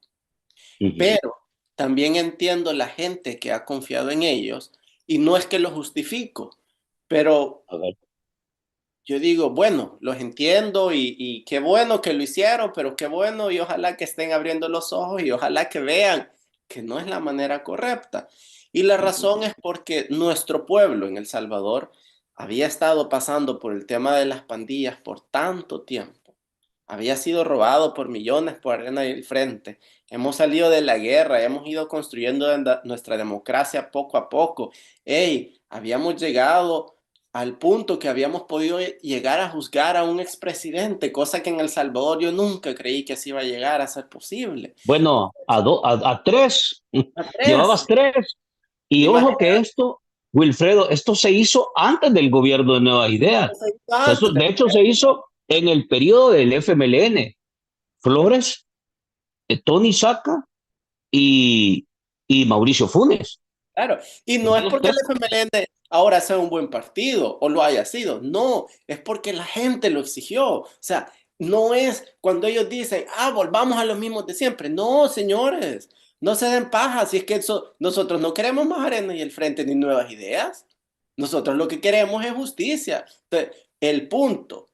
Uh -huh. Pero también entiendo la gente que ha confiado en ellos y no es que lo justifico, pero A ver. yo digo, bueno, los entiendo y qué bueno que lo hicieron, pero qué bueno y ojalá que estén abriendo los ojos y ojalá que vean que no es la manera correcta. Y la Uh -huh. razón es porque nuestro pueblo en El Salvador había estado pasando por el tema de las pandillas por tanto tiempo. Había sido robado por millones por arena y el frente. Hemos salido de la guerra, hemos ido construyendo nuestra democracia poco a poco. Hey, habíamos llegado al punto que habíamos podido llegar a juzgar a un expresidente, cosa que en El Salvador yo nunca creí que se iba a llegar a ser posible. Bueno, a tres, A tres, llevabas tres. Y ojo que imagínate, esto, Wilfredo, esto se hizo antes del gobierno de Nuevas Ideas. O sea, eso, antes de de hecho, se hizo en el periodo del FMLN. Flores, Tony Saca y, y Mauricio Funes. claro, y no es Ellos porque el tres. FMLN ahora sea un buen partido o lo haya sido, no, es porque la gente lo exigió. O sea, no es cuando ellos dicen, volvamos a los mismos de siempre. No, señores, no se den paja, si es que nosotros no queremos más arena y el frente ni nuevas ideas. Nosotros lo que queremos es justicia. Entonces, el punto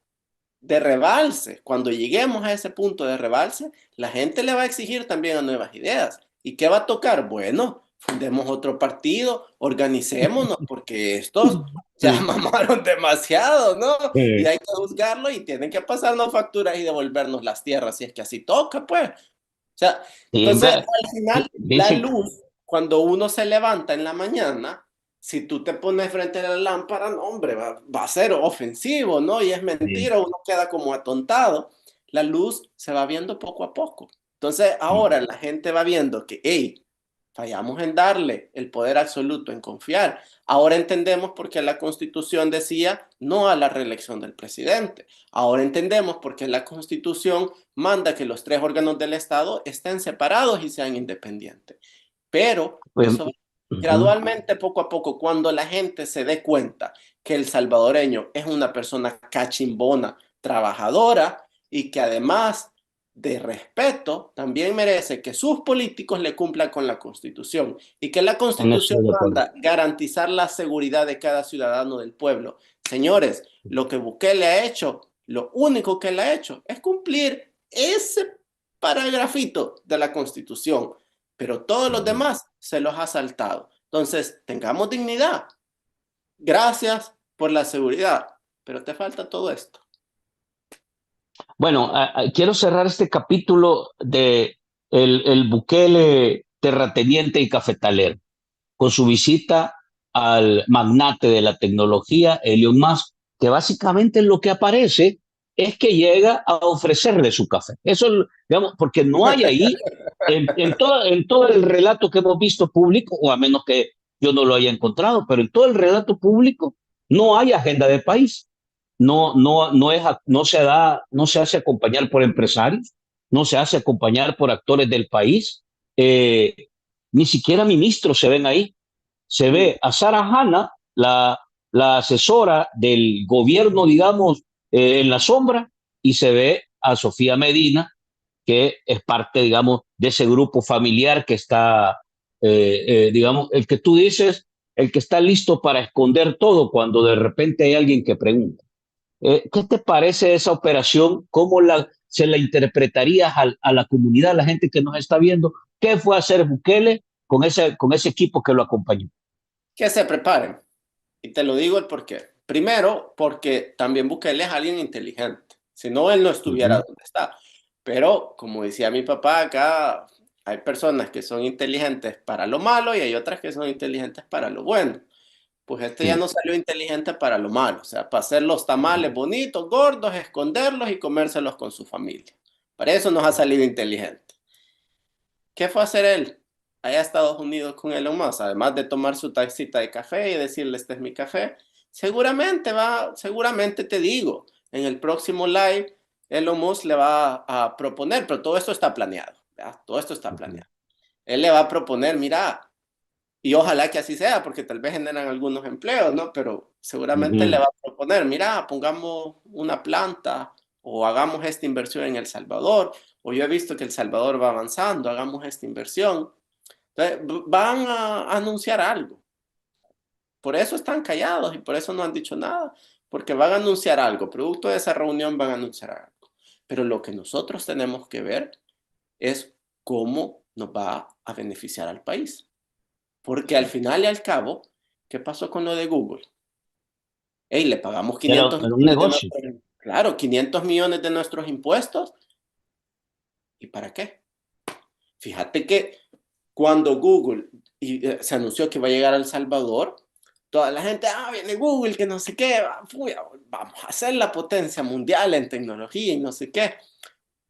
de rebalse, cuando lleguemos a ese punto de rebalse, la gente le va a exigir también a nuevas ideas. ¿Y qué va a tocar? Bueno, fundemos otro partido, organicémonos, porque estos ya mamaron demasiado, ¿no? Y hay que juzgarlo y tienen que pasarnos facturas y devolvernos las tierras, si es que así toca, pues. O sea, Sí, entonces al final la dice, luz, cuando uno se levanta en la mañana, si tú te pones frente a la lámpara, no, hombre, va a ser ofensivo, ¿no? Y es mentira, uno queda como atontado. La luz se va viendo poco a poco. Entonces ahora la gente va viendo que, hey, fallamos en darle el poder absoluto, en confiar. Ahora entendemos por qué la Constitución decía no a la reelección del presidente. Ahora entendemos por qué la Constitución manda que los tres órganos del Estado estén separados y sean independientes. Pero pues, eso ujú. gradualmente, poco a poco, cuando la gente se dé cuenta que el salvadoreño es una persona cachimbona, trabajadora y que además de respeto, también merece que sus políticos le cumplan con la Constitución y que la En eso Constitución estoy de acuerdo. manda garantizar la seguridad de cada ciudadano del pueblo. Señores, lo que Bukele ha hecho, lo único que él ha hecho es cumplir ese paragrafito de la Constitución, pero todos los demás se los ha saltado. Entonces, tengamos dignidad. Gracias por la seguridad, pero te falta todo esto. Bueno, quiero cerrar este capítulo de el Bukele terrateniente y cafetalero, con su visita al magnate de la tecnología, Elon Musk, que básicamente lo que aparece es que llega a ofrecerle su café. Eso, digamos, porque no hay ahí, en todo el relato que hemos visto público, o a menos que yo no lo haya encontrado, pero en todo el relato público no hay agenda de país. No se hace acompañar por empresarios, no se hace acompañar por actores del país, eh, ni siquiera ministros se ven ahí. Se ve a Sara Hanna, la asesora del gobierno, digamos, en la sombra, y se ve a Sofía Medina, que es parte, digamos, de ese grupo familiar que está, digamos, el que tú dices, el que está listo para esconder todo cuando de repente hay alguien que pregunta. ¿Qué te parece esa operación? ¿Cómo se la interpretarías a la comunidad, a la gente que nos está viendo? ¿Qué fue a hacer Bukele? con ese equipo que lo acompañó. Que se preparen. Y te lo digo el por qué. Primero, porque también Bukele es alguien inteligente. Si no, él no estuviera Ujú, donde está. Pero, como decía mi papá, acá hay personas que son inteligentes para lo malo y hay otras que son inteligentes para lo bueno. Pues este ya sí. no salió inteligente para lo malo, o sea, para hacer los tamales bonitos, gordos, esconderlos y comérselos con su familia. Para eso nos ha salido inteligente. ¿Qué fue a hacer él allá a Estados Unidos con Elon Musk? Además de tomar su tacita de café y decirle, este es mi café, seguramente te digo, en el próximo live, Elon Musk le va a proponer, pero todo esto está planeado, ¿verdad? Todo esto está Ujú, planeado. Él le va a proponer, mira, y ojalá que así sea, porque tal vez generan algunos empleos, ¿no? Pero seguramente le ujú, va a proponer, mira, pongamos una planta o hagamos esta inversión en El Salvador, o yo he visto que El Salvador va avanzando, hagamos esta inversión. Entonces, van a anunciar algo. Por eso están callados y por eso no han dicho nada, porque van a anunciar algo, producto de esa reunión van a anunciar algo. Pero lo que nosotros tenemos que ver es cómo nos va a beneficiar al país. Porque al sí. final y al cabo, ¿qué pasó con lo de Google? Hey, le pagamos Era, 500 era un millones de negocio. nuestros, claro, 500 millones de nuestros impuestos. ¿Y para qué? Fíjate que cuando Google se anunció que va a llegar a El Salvador, toda la gente, viene Google, que no sé qué, vamos a ser la potencia mundial en tecnología y no sé qué.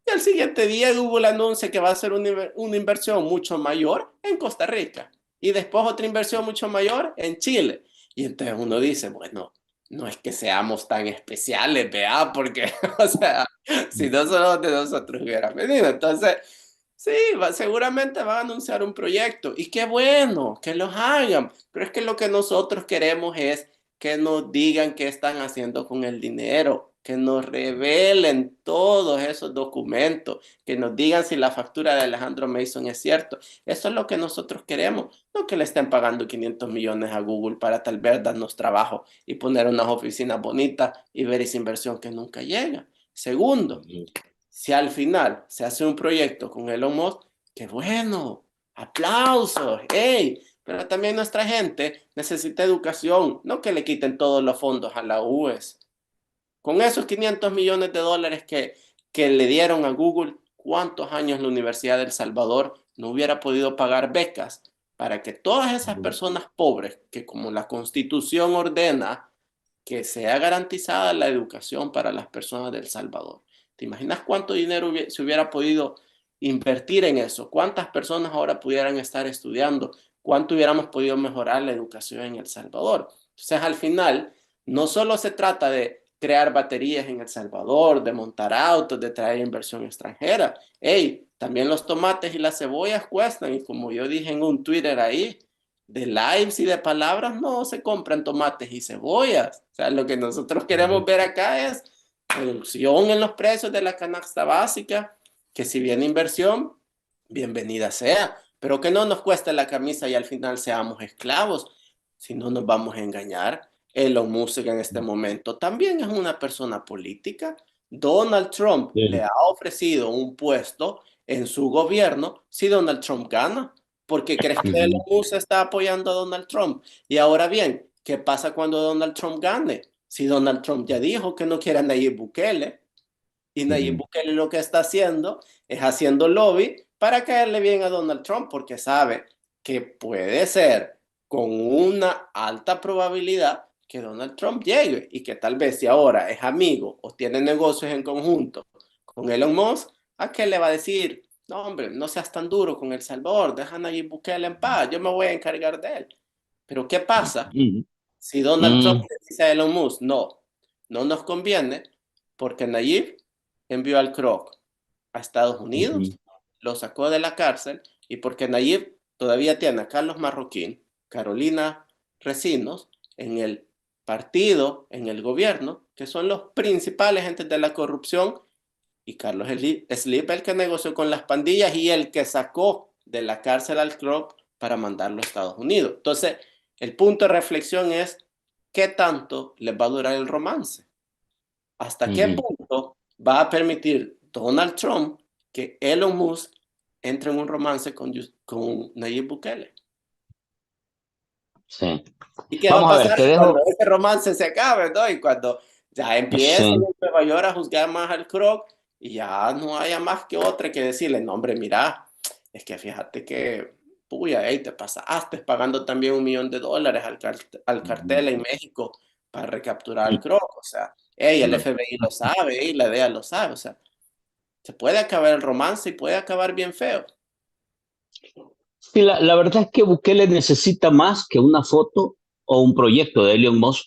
Y al siguiente día Google anuncia que va a hacer una inversión mucho mayor en Costa Rica y después otra inversión mucho mayor en Chile. Y entonces uno dice, bueno, no es que seamos tan especiales, vea, porque, o sea, si no solo de nosotros hubieran venido. Entonces, sí, seguramente van a anunciar un proyecto y qué bueno que los hagan, pero es que lo que nosotros queremos es que nos digan qué están haciendo con el dinero, que nos revelen todos esos documentos, que nos digan si la factura de Alejandro Mason es cierto. Eso es lo que nosotros queremos, no que le estén pagando 500 millones a Google para tal vez darnos trabajo y poner unas oficinas bonitas y ver esa inversión que nunca llega. Segundo, Ujú. si al final se hace un proyecto con Elon Musk, qué bueno, aplausos, hey, pero también nuestra gente necesita educación, no que le quiten todos los fondos a la UES. Con esos 500 millones de dólares que le dieron a Google, ¿cuántos años la Universidad de El Salvador no hubiera podido pagar becas para que todas esas personas pobres, que como la Constitución ordena, que sea garantizada la educación para las personas de El Salvador? ¿Te imaginas cuánto dinero se hubiera podido invertir en eso? ¿Cuántas personas ahora pudieran estar estudiando? ¿Cuánto hubiéramos podido mejorar la educación en El Salvador? Entonces, al final, no solo se trata de crear baterías en El Salvador, de montar autos, de traer inversión extranjera. Hey, también los tomates y las cebollas cuestan. Y como yo dije en un Twitter ahí, de lives y de palabras no se compran tomates y cebollas. O sea, lo que nosotros queremos ver acá es reducción en los precios de la canasta básica, que si viene inversión, bienvenida sea, pero que no nos cueste la camisa y al final seamos esclavos. Si no nos vamos a engañar, Elon Musk en este momento también es una persona política. Donald Trump le Sí. ha ofrecido un puesto en su gobierno si Donald Trump gana. ¿Porque crees que Elon Ujú, Musk está apoyando a Donald Trump? Y ahora bien, ¿qué pasa cuando Donald Trump gane? Si Donald Trump ya dijo que no quiere a Nayib Bukele, y Nayib ujú, Bukele lo que está haciendo es haciendo lobby para caerle bien a Donald Trump, porque sabe que puede ser con una alta probabilidad que Donald Trump llegue y que tal vez si ahora es amigo o tiene negocios en conjunto con Elon Musk, ¿a qué le va a decir? No, hombre, no seas tan duro con El Salvador, deja a Nayib Bukele en paz, yo me voy a encargar de él. Pero ¿qué pasa ujú, si Donald Trump ujú, le dice a Elon Musk, no, no nos conviene porque Nayib envió al Kroc a Estados ujú, Unidos, lo sacó de la cárcel y porque Nayib todavía tiene a Carlos Marroquín, Carolina Recinos en el partido, en el gobierno, que son los principales entes de la corrupción, y Carlos Slim, el que negoció con las pandillas y el que sacó de la cárcel al Kroc para mandarlo a Estados Unidos. Entonces, el punto de reflexión es, ¿qué tanto les va a durar el romance? ¿Hasta qué ujú. punto va a permitir Donald Trump que Elon Musk entra en un romance con Nayib Bukele. Sí. ¿Y qué va a Vamos a ver, pasar te cuando dejo. ese romance se acabe, ¿no? Y cuando ya empiecen Sí. en Nueva York a juzgar más al Kroc y ya no haya más que otra que decirle, no, hombre, mira, es que fíjate que, puya, te pasaste pagando también $1 millón al cartel en México para recapturar al Kroc. O sea, el FBI lo sabe, y la DEA lo sabe. O sea, se puede acabar el romance y puede acabar bien feo. Sí, la verdad es que Bukele necesita más que una foto o un proyecto de Elon Musk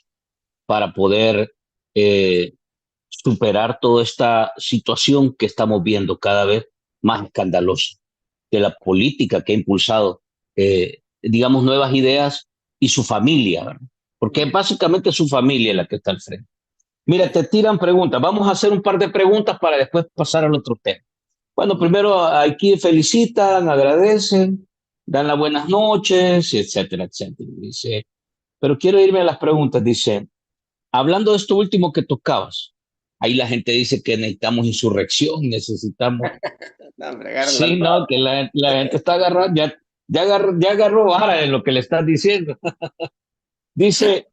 para poder eh, superar toda esta situación que estamos viendo cada vez más escandalosa de la política que ha impulsado, digamos, nuevas ideas y su familia, ¿verdad? Porque básicamente es su familia la que está al frente. Mira, te tiran preguntas. Vamos a hacer un par de preguntas para después pasar al otro tema. Bueno, primero aquí felicitan, agradecen, dan las buenas noches, etcétera, etcétera. Dice, pero quiero irme a las preguntas. Dice, hablando de esto último que tocabas, ahí la gente dice que necesitamos insurrección, necesitamos. No, hombre, agárrenla Sí, toda. no, que la gente está agarrando, ya agarró vara de lo que le estás diciendo. Dice,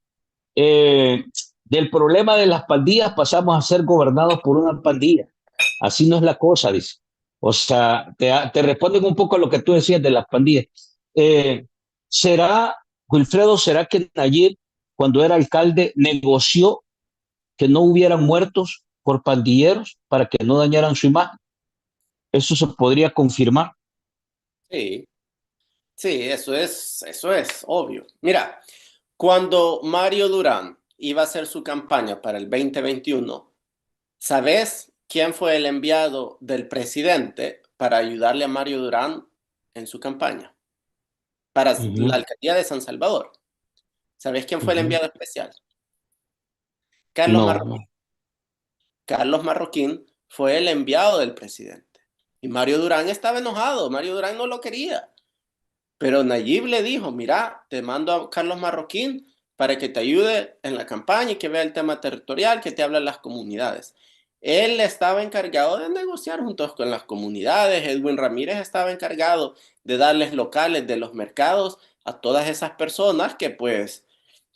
eh, del problema de las pandillas pasamos a ser gobernados por una pandilla. Así no es la cosa, dice. O sea, te responden un poco a lo que tú decías de las pandillas. Eh, ¿Será, Wilfredo, será que Nayib, cuando era alcalde, negoció que no hubieran muertos por pandilleros para que no dañaran su imagen? Eso se podría confirmar. Sí, sí, eso es obvio. Mira, cuando Mario Durán iba a hacer su campaña para el 2021, ¿sabes quién fue el enviado del presidente para ayudarle a Mario Durán en su campaña? Para Uh la -huh, alcaldía de San Salvador. ¿Sabes quién uh fue el -huh. enviado especial? Carlos No, Marroquín. no. Carlos Marroquín fue el enviado del presidente. Y Mario Durán estaba enojado. Mario Durán no lo quería. Pero Nayib le dijo, mira, te mando a Carlos Marroquín para que te ayude en la campaña y que vea el tema territorial, que te hable a las comunidades. Él estaba encargado de negociar juntos con las comunidades. Edwin Ramírez estaba encargado de darles locales de los mercados a todas esas personas que pues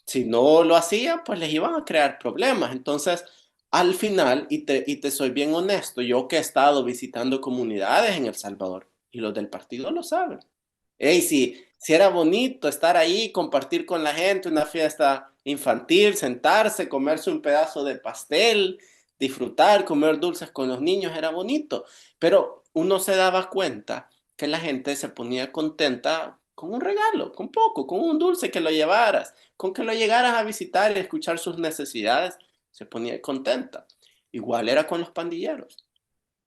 si no lo hacían, pues les iban a crear problemas. Entonces, al final, y te soy bien honesto, yo que he estado visitando comunidades en El Salvador, y los del partido lo saben. Hey, si era bonito estar ahí, compartir con la gente una fiesta infantil, sentarse, comerse un pedazo de pastel, disfrutar, comer dulces con los niños, era bonito. Pero uno se daba cuenta que la gente se ponía contenta con un regalo, con poco, con un dulce que lo llevaras, con que lo llegaras a visitar y escuchar sus necesidades, se ponía contenta. Igual era con los pandilleros.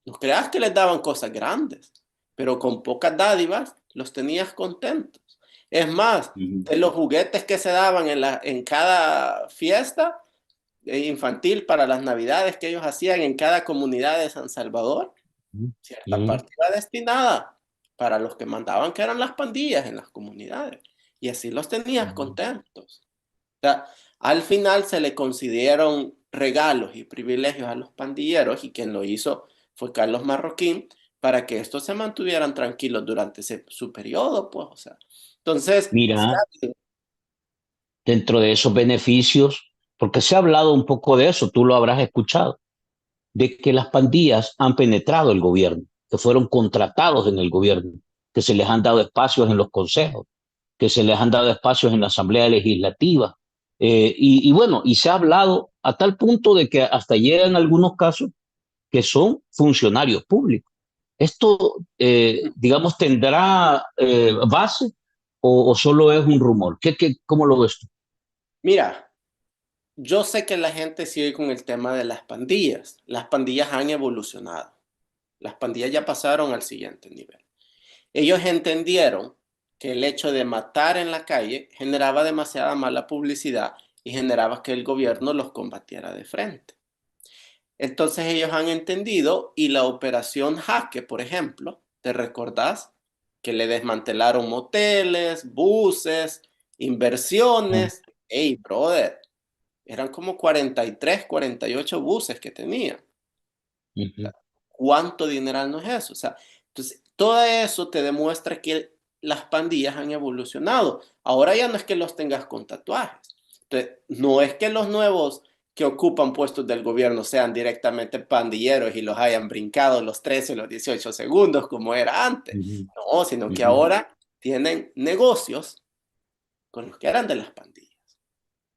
No creas que les daban cosas grandes, pero con pocas dádivas los tenías contentos. Es más, Uh -huh, de los juguetes que se daban en cada fiesta infantil para las navidades que ellos hacían en cada comunidad de San Salvador, uh cierta -huh. parte iba destinada para los que mandaban, que eran las pandillas en las comunidades. Y así los tenías contentos. O sea, al final se le concedieron regalos y privilegios a los pandilleros y quien lo hizo fue Carlos Marroquín para que estos se mantuvieran tranquilos durante su periodo, pues, o sea. Entonces, sí, Mira, dentro de esos beneficios, porque se ha hablado un poco de eso, tú lo habrás escuchado, de que las pandillas han penetrado el gobierno, que fueron contratados en el gobierno, que se les han dado espacios en los consejos, que se les han dado espacios en la Asamblea Legislativa. Y bueno, y se ha hablado a tal punto de que hasta llegan algunos casos que son funcionarios públicos. ¿Esto, digamos, tendrá base o solo es un rumor? ¿Cómo lo ves tú? mira, yo sé que la gente sigue con el tema de las pandillas. Las pandillas han evolucionado. Las pandillas ya pasaron al siguiente nivel. Ellos entendieron que el hecho de matar en la calle generaba demasiada mala publicidad y generaba que el gobierno los combatiera de frente. Entonces ellos han entendido y la operación Jaque, por ejemplo, ¿te recordás? Que le desmantelaron moteles, buses, inversiones. Hey, brother, eran como 43, 48 buses que tenían. Uh -huh. ¿Cuánto dineral no es eso? O sea, entonces todo eso te demuestra que las pandillas han evolucionado. Ahora ya no es que los tengas con tatuajes. Entonces, no es que los nuevos que ocupan puestos del gobierno sean directamente pandilleros y los hayan brincado los 13 o los 18 segundos como era antes. Ujú, No, sino que ujú. ahora tienen negocios con los que eran de las pandillas.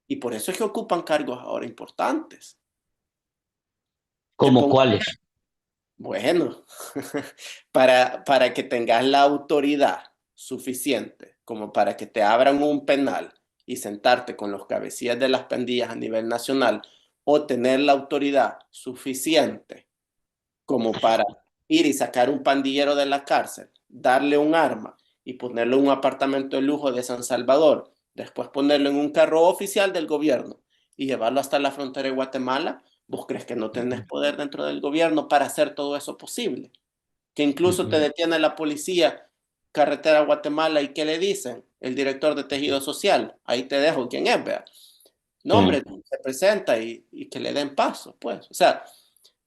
Y por eso es que ocupan cargos ahora importantes. Te ¿Como pongo, cuáles? bueno, para que tengas la autoridad suficiente como para que te abran un penal y sentarte con los cabecillas de las pandillas a nivel nacional, o tener la autoridad suficiente como para ir y sacar un pandillero de la cárcel, darle un arma y ponerlo en un apartamento de lujo de San Salvador, después ponerlo en un carro oficial del gobierno y llevarlo hasta la frontera de Guatemala. ¿Vos crees que no tenés poder dentro del gobierno para hacer todo eso posible? Que incluso te Ujú. detiene la policía, carretera a Guatemala, y ¿qué le dicen? El director de tejido social, ahí te dejo quién es, vea. No, hombre, Sí. se presenta y que le den paso, pues. O sea,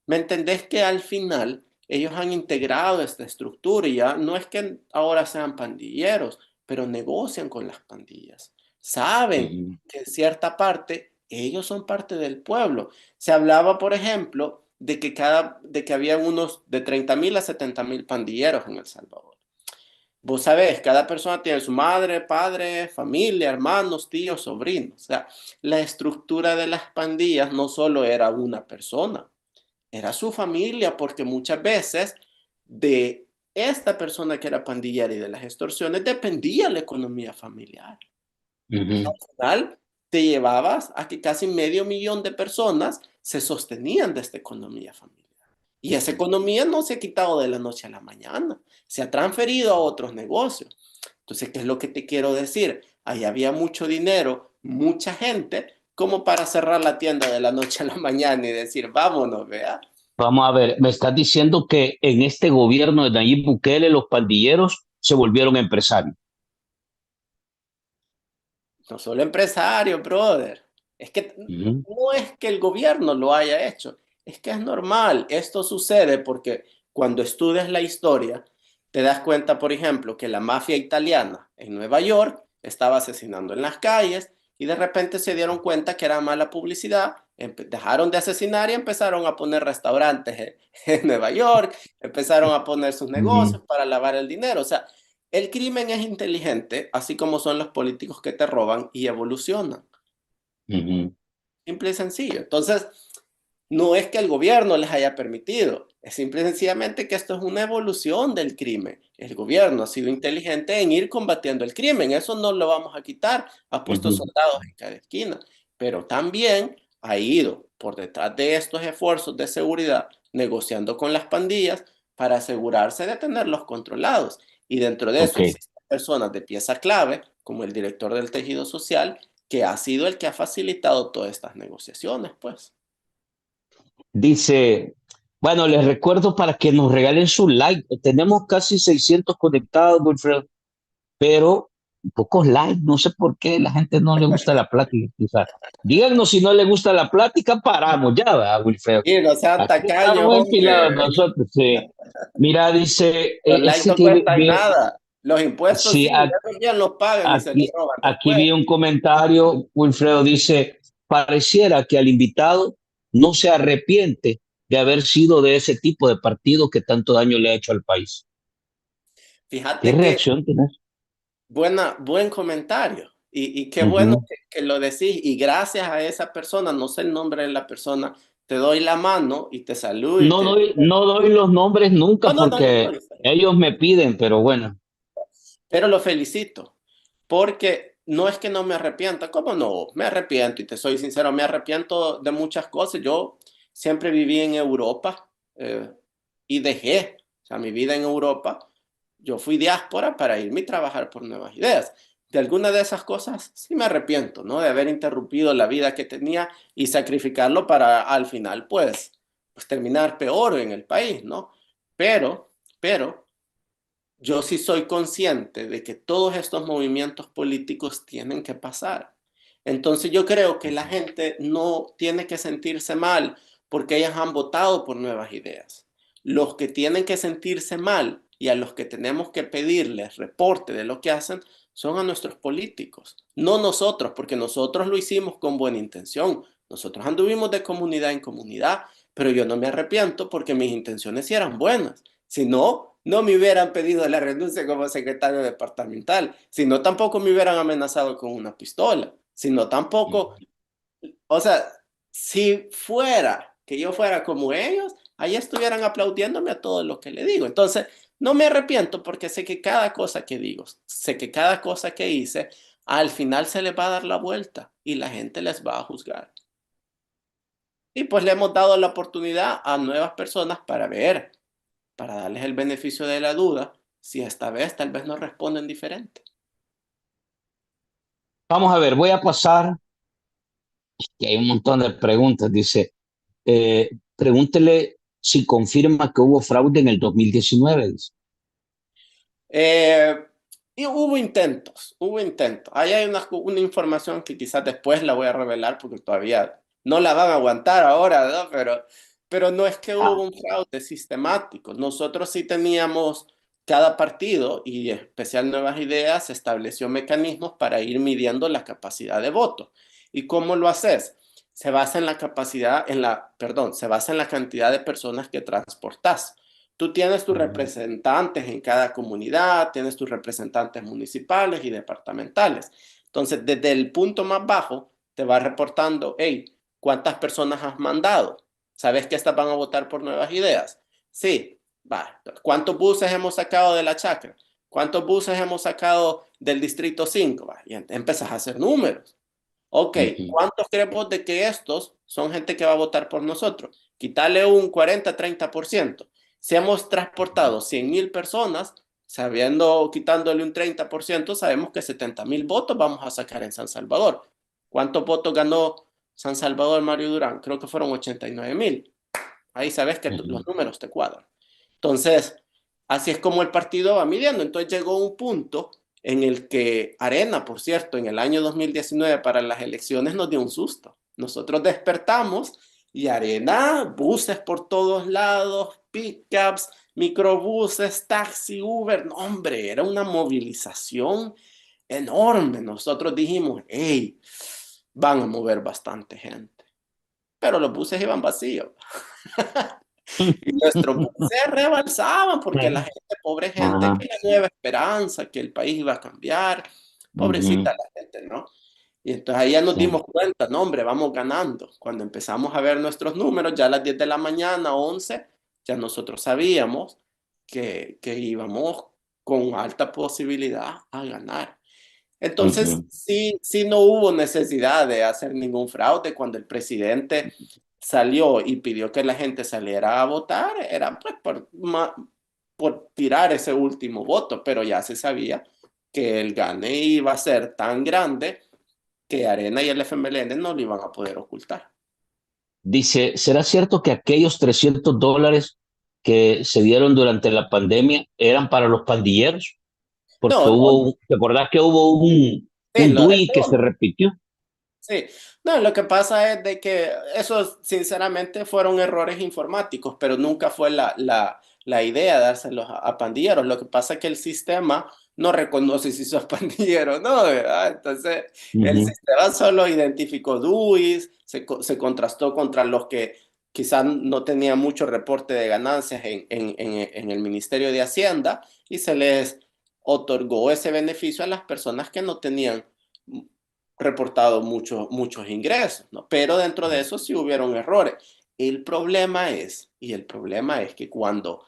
¿me entendés que al final ellos han integrado esta estructura y ya no es que ahora sean pandilleros, pero negocian con las pandillas? Saben Ujú, que en cierta parte ellos son parte del pueblo. Se hablaba, por ejemplo, de que había unos de 30,000 a 70,000 pandilleros en El Salvador. Vos sabés, cada persona tiene su madre, padre, familia, hermanos, tíos, sobrinos. O sea, la estructura de las pandillas no solo era una persona, era su familia, porque muchas veces de esta persona que era pandillera y de las extorsiones dependía la economía familiar. Y ujú. al final te llevabas a que casi medio millón de personas se sostenían de esta economía familiar. Y esa economía no se ha quitado de la noche a la mañana, se ha transferido a otros negocios. Entonces, ¿qué es lo que te quiero decir? Ahí había mucho dinero, mucha gente, como para cerrar la tienda de la noche a la mañana y decir, vámonos, vea. Vamos a ver, me estás diciendo que en este gobierno de Nayib Bukele los pandilleros se volvieron empresarios. No solo empresarios, brother. Es que Ujú, no es que el gobierno lo haya hecho, es que es normal. Esto sucede porque cuando estudias la historia, te das cuenta, por ejemplo, que la mafia italiana en Nueva York estaba asesinando en las calles y de repente se dieron cuenta que era mala publicidad, dejaron de asesinar y empezaron a poner restaurantes en Nueva York, empezaron a poner sus ujú, negocios para lavar el dinero. O sea, el crimen es inteligente, así como son los políticos que te roban y evolucionan. ujú. Simple y sencillo. Entonces, no es que el gobierno les haya permitido, es simple y sencillamente que esto es una evolución del crimen. El gobierno ha sido inteligente en ir combatiendo el crimen, eso no lo vamos a quitar, ha puesto Ujú. soldados en cada esquina, pero también ha ido por detrás de estos esfuerzos de seguridad, negociando con las pandillas para asegurarse de tenerlos controlados. Y dentro de Ok. eso existen personas de pieza clave, como el director del tejido social, que ha sido el que ha facilitado todas estas negociaciones, pues. Dice, bueno, les recuerdo para que nos regalen su like. Tenemos casi 600 conectados, Wilfredo, pero pocos likes. No sé por qué la gente no le gusta la plática. Quizás. Díganos si no le gusta la plática, paramos ya, ¿verdad, Wilfredo? Y no sean Aquí tacaños, estamos empilados hombre. nosotros. Sí. Mira, dice, Los likes ese no que cuestan nada. Los impuestos sí, sí, esos bien los pagan y se los aquí, roban aquí después. vi un comentario, Wilfredo dice, pareciera que al invitado no se arrepiente de haber sido de ese tipo de partido que tanto daño le ha hecho al país. ¿Qué Fíjate que reacción tienes? buen comentario. Y qué bueno Ujú. que lo decís. Y gracias a esa persona, no sé el nombre de la persona, te doy la mano y te saludo y te... No doy los nombres No, nunca no, no, no, porque no. ellos me piden, pero bueno. Pero lo felicito, porque no es que no me arrepienta, ¿cómo no? Me arrepiento y te soy sincero, me arrepiento de muchas cosas. Yo siempre viví en Europa y dejé, o sea, mi vida en Europa. Yo fui diáspora para irme y trabajar por nuevas ideas. De alguna de esas cosas sí me arrepiento, ¿no? De haber interrumpido la vida que tenía y sacrificarlo para al final, pues terminar peor en el país, ¿no? Pero yo sí soy consciente de que todos estos movimientos políticos tienen que pasar. Entonces yo creo que la gente no tiene que sentirse mal porque ellas han votado por nuevas ideas. Los que tienen que sentirse mal y a los que tenemos que pedirles reporte de lo que hacen son a nuestros políticos, no nosotros, porque nosotros lo hicimos con buena intención. Nosotros anduvimos de comunidad en comunidad, pero yo no me arrepiento porque mis intenciones sí eran buenas. Si no, no me hubieran pedido la renuncia como secretario departamental. Si no, tampoco me hubieran amenazado con una pistola. Si no, tampoco, o sea, si fuera que yo fuera como ellos, ahí estuvieran aplaudiéndome a todo lo que le digo. Entonces, no me arrepiento porque sé que cada cosa que digo, sé que cada cosa que hice, al final se les va a dar la vuelta y la gente les va a juzgar. Y pues le hemos dado la oportunidad a nuevas personas para ver, para darles el beneficio de la duda, si esta vez tal vez nos responden diferente. Vamos a ver, voy a pasar, que hay un montón de preguntas. Dice, pregúntele si confirma que hubo fraude en el 2019. Dice. Eh, y hubo intentos, hubo intentos. Ahí hay una información que quizás después la voy a revelar porque todavía no la van a aguantar ahora, ¿no? Pero no es que Ah, hubo un fraude sistemático. Nosotros sí teníamos cada partido y especial Nuevas Ideas estableció mecanismos para ir midiendo la capacidad de voto. ¿Y cómo lo haces? Se basa en la capacidad, perdón, se basa en la cantidad de personas que transportas. Tú tienes tus representantes en cada comunidad, tienes tus representantes municipales y departamentales. Entonces, desde el punto más bajo, te va reportando, hey, ¿cuántas personas has mandado? ¿Sabes que estas van a votar por Nuevas Ideas? Sí, va. ¿Cuántos buses hemos sacado de la chacra? ¿Cuántos buses hemos sacado del distrito 5? Va. Y empiezas a hacer números. Ok, ujú. ¿cuántos creemos de que estos son gente que va a votar por nosotros? Quitarle un 40-30%. Si hemos transportado 100,000 personas, quitándole un 30%, sabemos que 70,000 votos vamos a sacar en San Salvador. ¿Cuántos votos ganó San Salvador Mario Durán? Creo que fueron 89,000. Ahí sabes que los números te cuadran. Entonces, así es como el partido va midiendo. Entonces llegó un punto en el que Arena, por cierto, en el año 2019 para las elecciones nos dio un susto. Nosotros despertamos y Arena, buses por todos lados, pickups, microbuses, taxi, Uber. No, hombre, era una movilización enorme. Nosotros dijimos, hey, van a mover bastante gente. Pero los buses iban vacíos. Y nuestros buses rebalsaban porque la gente, pobre gente, Ajá, que la nueva esperanza, que el país iba a cambiar, pobrecita ujú, la gente, ¿no? Y entonces ahí ya nos dimos sí. cuenta, no, hombre, vamos ganando. Cuando empezamos a ver nuestros números, ya a las 10 de la mañana, 11, ya nosotros sabíamos que íbamos con alta posibilidad a ganar. Entonces, Ujú. sí, sí no hubo necesidad de hacer ningún fraude cuando el presidente salió y pidió que la gente saliera a votar, era pues por tirar ese último voto, pero ya se sabía que el gane iba a ser tan grande que Arena y el FMLN no lo iban a poder ocultar. Dice, ¿será cierto que aquellos $300 que se dieron durante la pandemia eran para los pandilleros? Porque No, no, ¿te acordás que hubo sí, un lo de DUI que se repitió? sí, no, lo que pasa es de que eso sinceramente fueron errores informáticos, pero nunca fue la idea de dárselos a pandilleros. Lo que pasa es que el sistema no reconoce si sos pandillero, ¿no? ¿Verdad? Entonces, el Ujú, sistema solo identificó DUIs, se contrastó contra los que quizás no tenían mucho reporte de ganancias en el Ministerio de Hacienda y se les otorgó ese beneficio a las personas que no tenían reportado muchos ingresos, ¿no? Pero dentro de eso sí hubieron errores. El problema es que cuando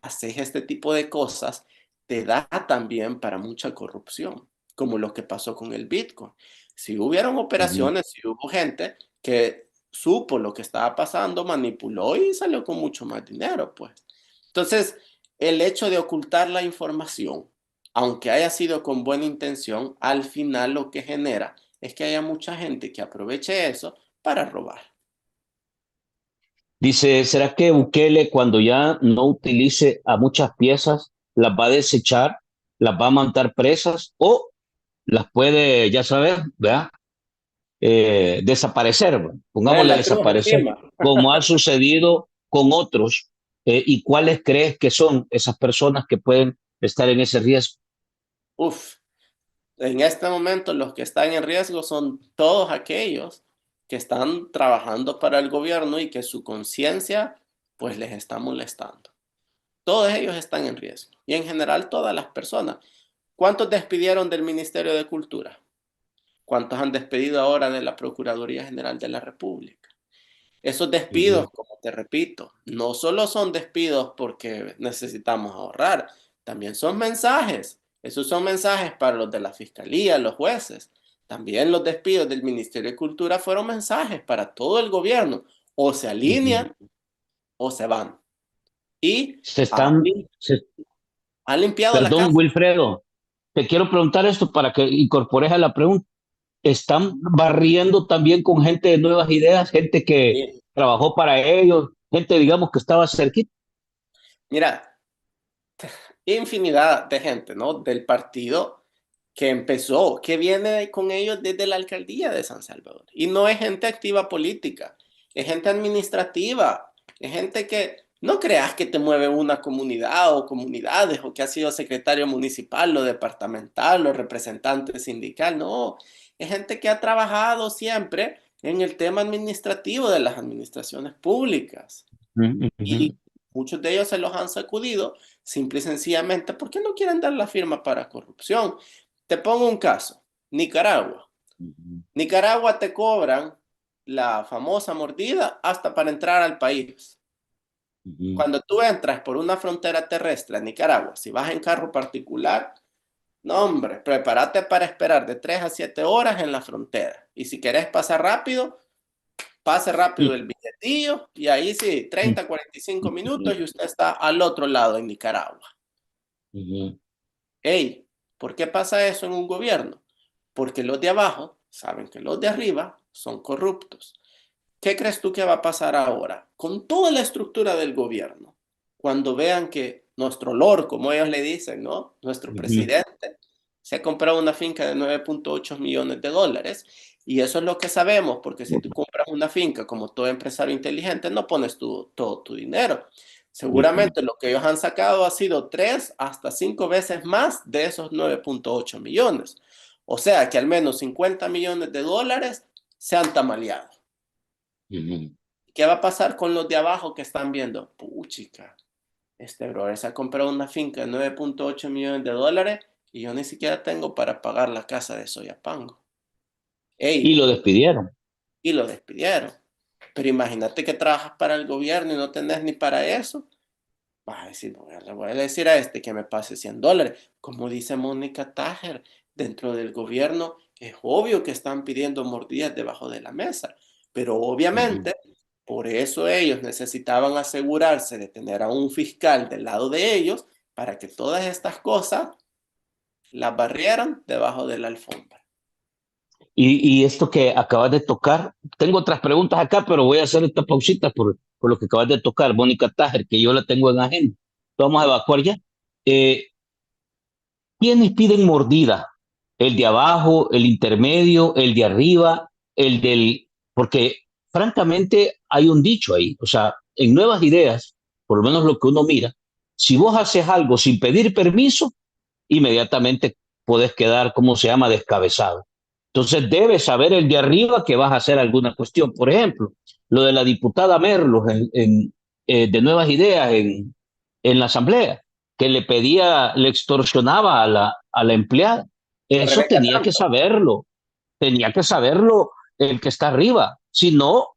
haces este tipo de cosas, te da también para mucha corrupción, como lo que pasó con el Bitcoin. Si hubieron ujú. operaciones, si hubo gente que supo lo que estaba pasando, manipuló y salió con mucho más dinero, pues. Entonces, el hecho de ocultar la información, aunque haya sido con buena intención, al final lo que genera es que haya mucha gente que aproveche eso para robar. Dice, ¿será que Bukele cuando ya no utilice a muchas piezas las va a desechar, las va a mandar presas o las puede, ya sabes, ¿verdad? Desaparecer, ¿verdad? Trae Pongámosle la cruz desaparecer, encima. como ha sucedido con otros ¿Y cuáles crees que son esas personas que pueden estar en ese riesgo? Uf, en este momento los que están en riesgo son todos aquellos que están trabajando para el gobierno y que su conciencia pues les está molestando. Todos ellos están en riesgo y en general todas las personas. ¿Cuántos despidieron del Ministerio de Cultura? ¿Cuántos han despedido ahora de la Procuraduría General de la República? Esos despidos, Ujú, como te repito, no solo son despidos porque necesitamos ahorrar, también son mensajes. Esos son mensajes para los de la Fiscalía, los jueces. También los despidos del Ministerio de Cultura fueron mensajes para todo el gobierno. O se ujú. alinean o se van. Y Se han, están, se- han limpiado la Perdón, casa. Wilfredo, te quiero preguntar esto para que incorpores a la pregunta. ¿Están barriendo también con gente de nuevas ideas, gente que Sí. trabajó para ellos, gente, digamos, que estaba cerquita? Mira, infinidad de gente, ¿no? Del partido que empezó, que viene con ellos desde la alcaldía de San Salvador. Y no es gente activa política, es gente administrativa, es gente que no creas que te mueve una comunidad o comunidades o que ha sido secretario municipal o departamental o representante sindical, no, es gente que ha trabajado siempre en el tema administrativo de las administraciones públicas. Ujú, ujú, Y muchos de ellos se los han sacudido simple y sencillamente porque no quieren dar la firma para corrupción. Te pongo un caso, Nicaragua. ujú, Nicaragua te cobran la famosa mordida hasta para entrar al país. ujú. Cuando tú entras por una frontera terrestre a Nicaragua, si vas en carro particular, no hombre, prepárate para esperar de 3 a 7 horas en la frontera. Y si querés pasar rápido, pase rápido el billetillo y ahí sí, 30, 45 minutos y usted está al otro lado en Nicaragua. Ujú, Hey, ¿por qué pasa eso en un gobierno? Porque los de abajo saben que los de arriba son corruptos. ¿Qué crees tú que va a pasar ahora con toda la estructura del gobierno? Cuando vean que nuestro Lord, como ellos le dicen, ¿no? Nuestro ujú, presidente se ha comprado una finca de 9.8 millones de dólares y eso es lo que sabemos, porque si tú compras una finca como todo empresario inteligente, no pones todo tu dinero. ujú, Seguramente lo que ellos han sacado ha sido 3 hasta 5 veces más de esos 9.8 millones. O sea que al menos 50 millones de dólares se han tamaleado. ujú. ¿Qué va a pasar con los de abajo que están viendo? Puchica, este brother se ha comprado una finca de 9.8 millones de dólares y yo ni siquiera tengo para pagar la casa de Soyapango. Y Ey, lo despidieron. y lo despidieron. Pero imagínate que trabajas para el gobierno y no tenés ni para eso. Vas a decir, le voy a decir a este que me pase $100. Como dice Mónica Tajer, dentro del gobierno es obvio que están pidiendo mordidas debajo de la mesa, pero Ujú. obviamente por eso ellos necesitaban asegurarse de tener a un fiscal del lado de ellos para que todas estas cosas las barrieran debajo de la alfombra. Y esto que acabas de tocar, tengo otras preguntas acá, pero voy a hacer esta pausita por lo que acabas de tocar, Mónica Tajer, que yo la tengo en agenda. Vamos a evacuar ya. Eh, ¿Quiénes piden mordida? ¿El de abajo, el intermedio, el de arriba, el del... Porque francamente hay un dicho ahí, o sea, en nuevas ideas, por lo menos lo que uno mira, si vos haces algo sin pedir permiso, inmediatamente puedes quedar, ¿cómo se llama?, descabezado. Entonces debes saber el de arriba que vas a hacer alguna cuestión. Por ejemplo, lo de la diputada Merlos de Nuevas Ideas en la Asamblea, que le pedía, le extorsionaba a la empleada. Eso Rebeca tenía que saberlo el que está arriba. Si no,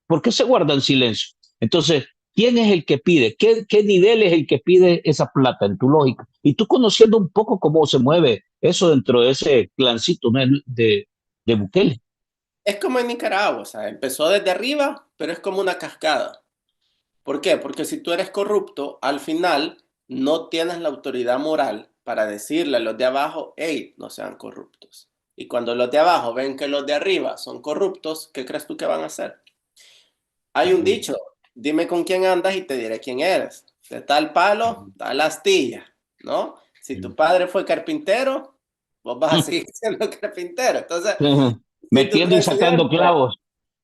¿por qué se guardan silencio? Entonces, ¿quién es el que pide? ¿Qué nivel es el que pide esa plata en tu lógica? Y tú conociendo un poco cómo se mueve eso dentro de ese clancito, ¿no?, de Bukele. es como en Nicaragua, o sea, empezó desde arriba, pero es como una cascada. ¿Por qué? Porque si tú eres corrupto, al final no tienes la autoridad moral para decirle a los de abajo, hey, no sean corruptos. Y cuando los de abajo ven que los de arriba son corruptos, ¿qué crees tú que van a hacer? Hay un Ujú, dicho, dime con quién andas y te diré quién eres. De tal palo, tal astilla, ¿no? Si tu padre fue carpintero, vos vas a seguir siendo carpintero. Entonces, ujú. si tu Metiendo y sacando presidente clavos.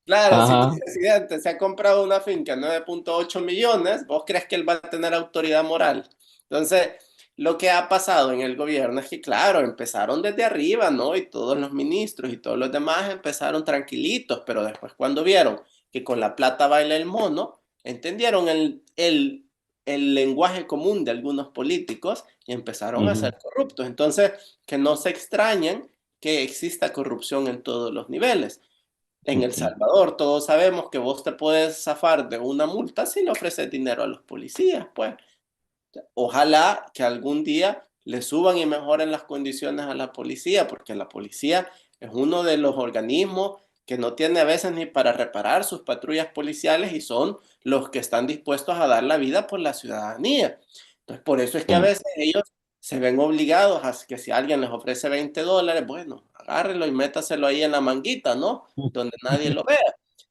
Claro, si tu Ajá. presidente se ha comprado una finca de 9,8 millones, ¿vos crees que él va a tener autoridad moral? Entonces, lo que ha pasado en el gobierno es que, claro, empezaron desde arriba, ¿no? Y todos los ministros y todos los demás empezaron tranquilitos, pero después cuando vieron que con la plata baila el mono, entendieron el lenguaje común de algunos políticos y empezaron a Ujú, ser corruptos. Entonces, que no se extrañen que exista corrupción en todos los niveles. En El ujú. Salvador todos sabemos que vos te puedes zafar de una multa si le ofreces dinero a los policías, pues. Ojalá que algún día le suban y mejoren las condiciones a la policía, porque la policía es uno de los organismos que no tiene a veces ni para reparar sus patrullas policiales y son los que están dispuestos a dar la vida por la ciudadanía. Entonces, por eso es que a Sí. veces ellos se ven obligados a que si alguien les ofrece $20, bueno, agárrelo y métaselo ahí en la manguita, ¿no? Donde nadie lo vea.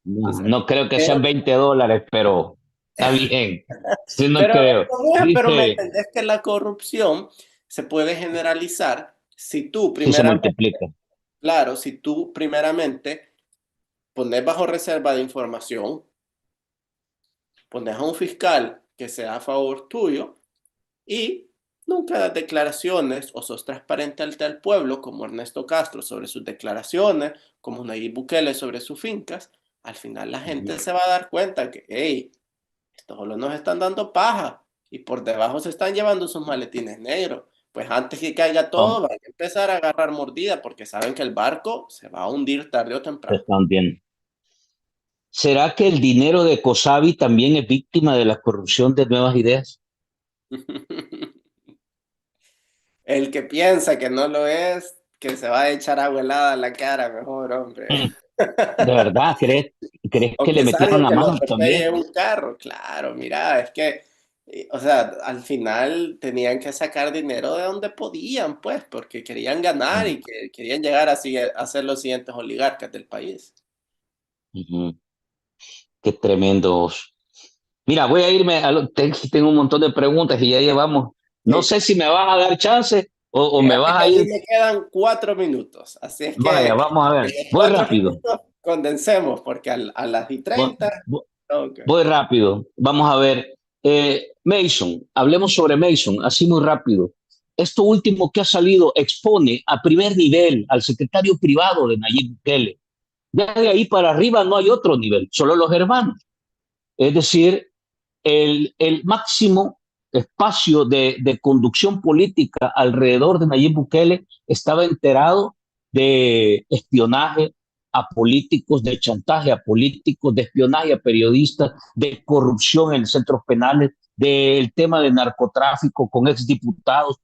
No, Entonces, no creo que pero sean $20, pero está bien. Sí, no Pero, creo. pero me Dice, entendés que la corrupción se puede generalizar si tú si se primeramente, multiplica. claro, si tú primeramente pones bajo reserva de información, pones a un fiscal que sea a favor tuyo y nunca das declaraciones o sos transparente ante el pueblo, como Ernesto Castro sobre sus declaraciones, como Nayib Bukele sobre sus fincas, al final la Ujú. gente se va a dar cuenta que, hey, estos solo nos están dando paja y por debajo se están llevando sus maletines negros. Pues antes que caiga Vamos, todo, van a empezar a agarrar mordida porque saben que el barco se va a hundir tarde o temprano. están bien. ¿Será que el dinero de Cosabi también es víctima de la corrupción de Nuevas Ideas? El que piensa que no lo es, que se va a echar agua helada a la cara, mejor, hombre. Mm. ¿De verdad crees O que le que metieron salga la que lo mano atropelle también? un carro, claro, mira, es que, o sea, al final tenían que sacar dinero de donde podían, pues, porque querían ganar Mm. y que querían llegar a ser los siguientes oligarcas del país. Ujú. Qué tremendos. Mira, voy a irme tengo un montón de preguntas y ya llevamos. No Sí, sé si me vas a dar chance o me fíjate vas que a a mí ir. me quedan 4 minutos, así es que Vaya, vamos a en ver. los Voy cuatro rápido. minutos condensemos, porque a las y Voy, 30, ok. voy rápido. Vamos a ver. Mason, hablemos sobre Mason, así muy rápido. Esto último que ha salido expone a primer nivel al secretario privado de Nayib Bukele. Ya de ahí para arriba no hay otro nivel, solo los hermanos. Es decir, el máximo espacio de conducción política alrededor de Nayib Bukele estaba enterado de espionaje a políticos, de chantaje a políticos, de espionaje a periodistas, de corrupción en centros penales, del tema de narcotráfico con exdiputados.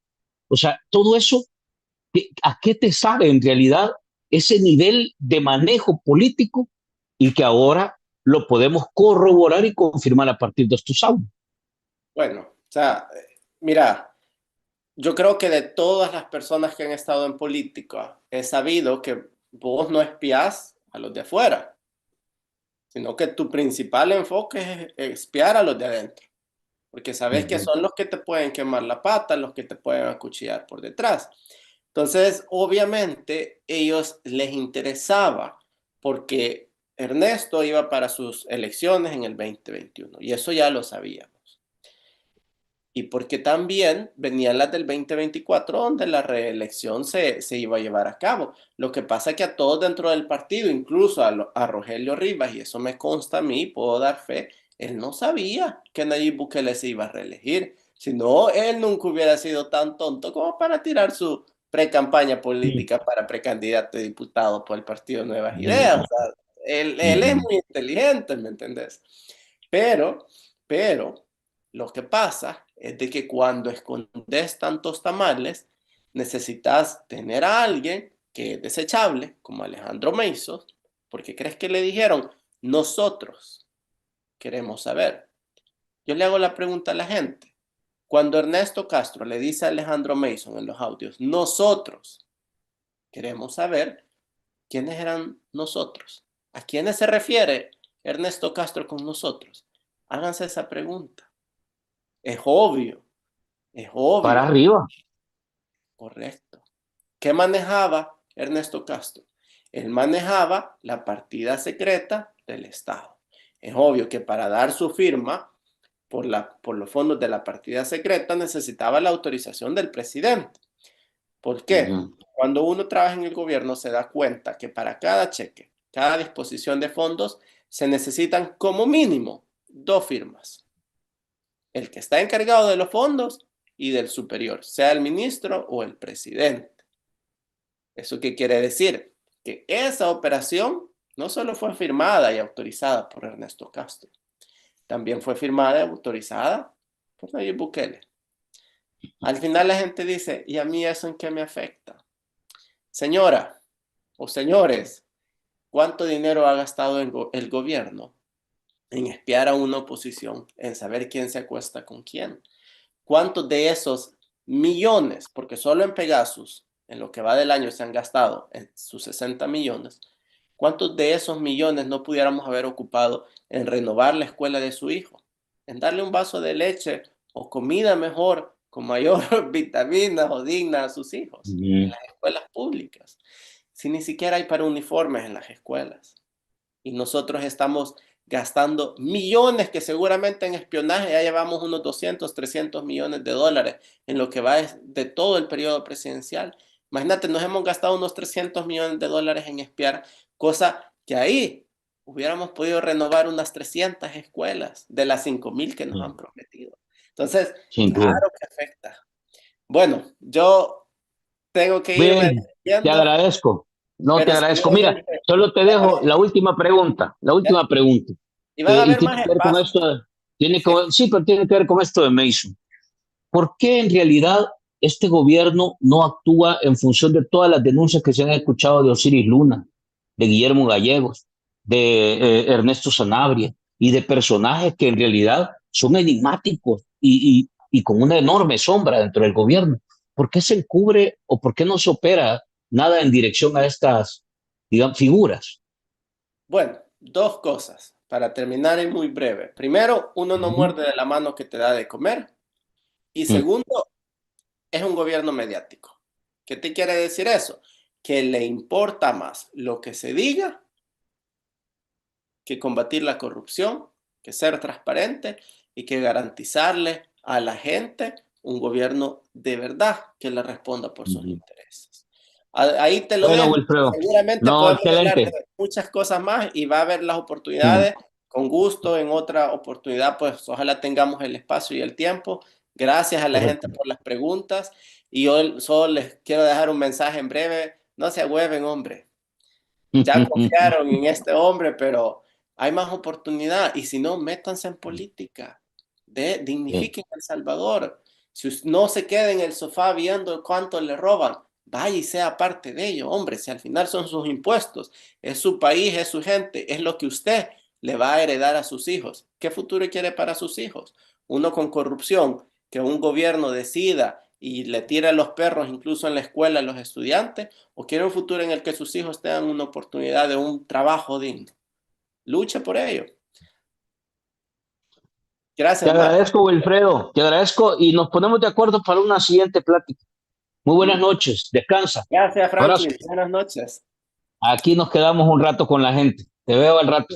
O sea, todo eso, ¿a qué te sabe en realidad ese nivel de manejo político y que ahora lo podemos corroborar y confirmar a partir de estos audios? Bueno, o sea, mira, yo creo que de todas las personas que han estado en política, he sabido que vos no espías a los de afuera, sino que tu principal enfoque es espiar a los de adentro, porque sabes que Ujú. son los que te pueden quemar la pata, los que te pueden acuchillar por detrás. Entonces, obviamente, ellos les interesaba porque Ernesto iba para sus elecciones en el 2021 y eso ya lo sabíamos. Y porque también venían las del 2024 donde la reelección se iba a llevar a cabo. Lo que pasa es que a todos dentro del partido, incluso a Rogelio Rivas, y eso me consta a mí, puedo dar fe, él no sabía que Nayib Bukele se iba a reelegir. Si no, él nunca hubiera sido tan tonto como para tirar su pre-campaña política para precandidato a diputado por el partido Nuevas Ideas. O Ujú. sea, él es Ujú. muy inteligente, ¿me entendés? Pero, pero, lo que pasa es de que cuando escondes tantos tamales, necesitas tener a alguien que es desechable, como Alejandro Meizos, porque crees que le dijeron, nosotros queremos saber. Yo le hago la pregunta a la gente. Cuando Ernesto Castro le dice a Alejandro Mason en los audios, nosotros queremos saber quiénes eran nosotros. ¿A quiénes se refiere Ernesto Castro con nosotros? Háganse esa pregunta. Es obvio, es Para obvio, arriba. correcto. ¿Qué manejaba Ernesto Castro? Él manejaba la partida secreta del Estado. Es obvio que para dar su firma por los fondos de la partida secreta necesitaba la autorización del presidente. ¿Por qué? Cuando uno trabaja en el gobierno se da cuenta que para cada cheque, cada disposición de fondos, se necesitan como mínimo 2 firmas. El que está encargado de los fondos y del superior, sea el ministro o el presidente. ¿Eso qué quiere decir? Que esa operación no solo fue firmada y autorizada por Ernesto Castro, también fue firmada y autorizada por Nayib Bukele. Al final la gente dice, ¿y a mí eso en qué me afecta? Señora o señores, ¿cuánto dinero ha gastado el gobierno en espiar a una oposición, en saber quién se acuesta con quién? ¿Cuántos de esos millones, porque solo en Pegasus, en lo que va del año se han gastado en sus 60 millones, cuántos de esos millones no pudiéramos haber ocupado en renovar la escuela de su hijo, en darle un vaso de leche o comida mejor, con mayor vitaminas o digna a sus hijos, en las escuelas públicas? Si ni siquiera hay para uniformes en las escuelas. Y nosotros estamos gastando millones que seguramente en espionaje ya llevamos unos 200, 300 millones de dólares en lo que va de todo el periodo presidencial. Imagínate, nos hemos gastado unos 300 millones de dólares en espiar, cosa que ahí hubiéramos podido renovar unas 300 escuelas de las 5,000 que nos han prometido. Entonces, Sin duda. claro que afecta. Bueno, yo tengo que irme Bien, te despidiendo, agradezco. No, te pero agradezco. Mira, seguramente solo te dejo la última pregunta, la ¿ya? última pregunta. Y van a Y haber tiene más que ver con espacios. esto, Sí. sí, pero tiene que ver con esto de Mason. ¿Por qué en realidad este gobierno no actúa en función de todas las denuncias que se han escuchado de Osiris Luna, de Guillermo Gallegos, de Ernesto Sanabria y de personajes que en realidad son enigmáticos y con una enorme sombra dentro del gobierno? ¿Por qué se encubre o por qué no se opera nada en dirección a estas, digamos, figuras? Bueno, 2 cosas para terminar y muy breve. Primero, uno no Ujú. muerde de la mano que te da de comer. Y Mm. segundo, es un gobierno mediático. ¿Qué te quiere decir eso? Que le importa más lo que se diga que combatir la corrupción, que ser transparente y que garantizarle a la gente un gobierno de verdad que le responda por sus Ujú. intereses. Ahí te lo Bueno, dejo. Wilfredo, Seguramente no, podemos hablar excelente. de muchas cosas más y va a haber las Mm. oportunidades. Con gusto, en otra oportunidad, pues ojalá tengamos el espacio y el tiempo. Gracias a la gente Correcto. por las preguntas. Y yo solo les quiero dejar un mensaje en breve. No se agüeven, hombre. Ya confiaron en este hombre, pero hay más oportunidad. Y si no, métanse en política. Sí, Dignifiquen a El Salvador. Si no se quede en el sofá viendo cuánto le roban, vaya y sea parte de ello, hombre. Si al final son sus impuestos, es su país, es su gente, es lo que usted le va a heredar a sus hijos. ¿Qué futuro quiere para sus hijos? Uno con corrupción, que un gobierno decida y le tira a los perros incluso en la escuela a los estudiantes, o quiere un futuro en el que sus hijos tengan una oportunidad de un trabajo digno. Luche por ello. te Gracias, Omar. agradezco, Wilfredo, te agradezco y nos ponemos de acuerdo para una siguiente plática. Muy buenas noches, descansa. Gracias, Abrazo. Franklin. Buenas noches. Aquí nos quedamos un rato con la gente. Te veo al rato.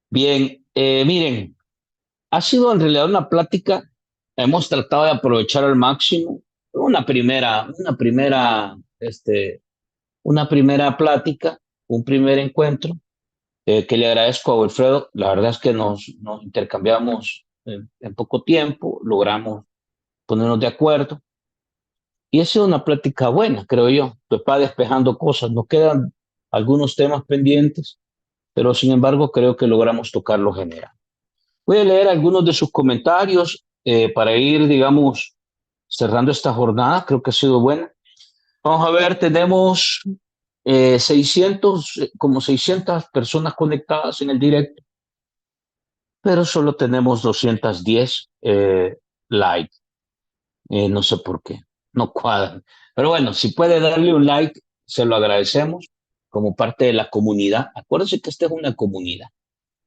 Bien, miren, ha sido en realidad una plática. Hemos tratado de aprovechar al máximo una primera plática, un primer encuentro, que le agradezco a Wilfredo. La verdad es que nos intercambiamos en poco tiempo, logramos ponernos de acuerdo. Y ha sido una plática buena, creo yo. Pues va despejando cosas. Nos quedan algunos temas pendientes, pero sin embargo creo que logramos tocar lo general. Voy a leer algunos de sus comentarios para ir, digamos, cerrando esta jornada. Creo que ha sido buena. Vamos a ver, tenemos 600, como 600 personas conectadas en el directo, pero solo tenemos 210 likes. No sé por qué, no cuadran. Pero bueno, si puede darle un like, se lo agradecemos como parte de la comunidad. Acuérdense que esta es una comunidad.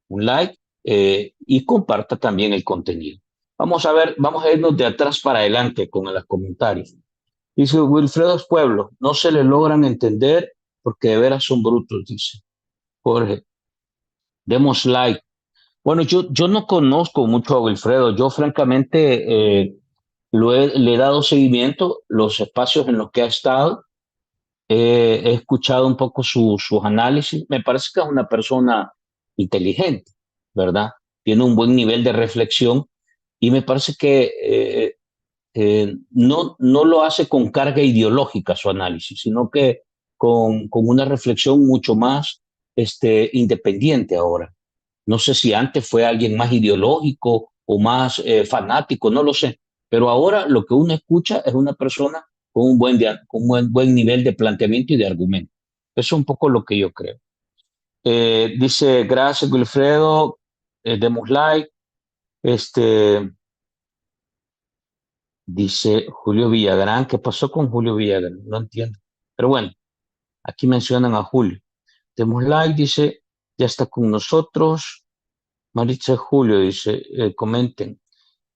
Un like y comparta también el contenido. Vamos a ver, vamos a irnos de atrás para adelante con los comentarios. Dice Wilfredo Pueblo, no se le logran entender porque de veras son brutos, dice. Jorge, demos like. Bueno, yo no conozco mucho a Wilfredo. Yo francamente le he dado seguimiento, los espacios en los que ha estado. He escuchado un poco sus análisis. Me parece que es una persona inteligente, ¿verdad? Tiene un buen nivel de reflexión y me parece que no lo hace con carga ideológica su análisis, sino que con una reflexión mucho más independiente ahora. No sé si antes fue alguien más ideológico o más fanático, no lo sé. Pero ahora lo que uno escucha es una persona con un buen nivel de planteamiento y de argumento. Eso es un poco lo que yo creo. Dice, gracias, Wilfredo. Demos like. Dice Julio Villagrán. ¿Qué pasó con Julio Villagrán? No entiendo. Pero bueno, aquí mencionan a Julio. Demos like, dice, ya está con nosotros. Maritza Julio dice, comenten.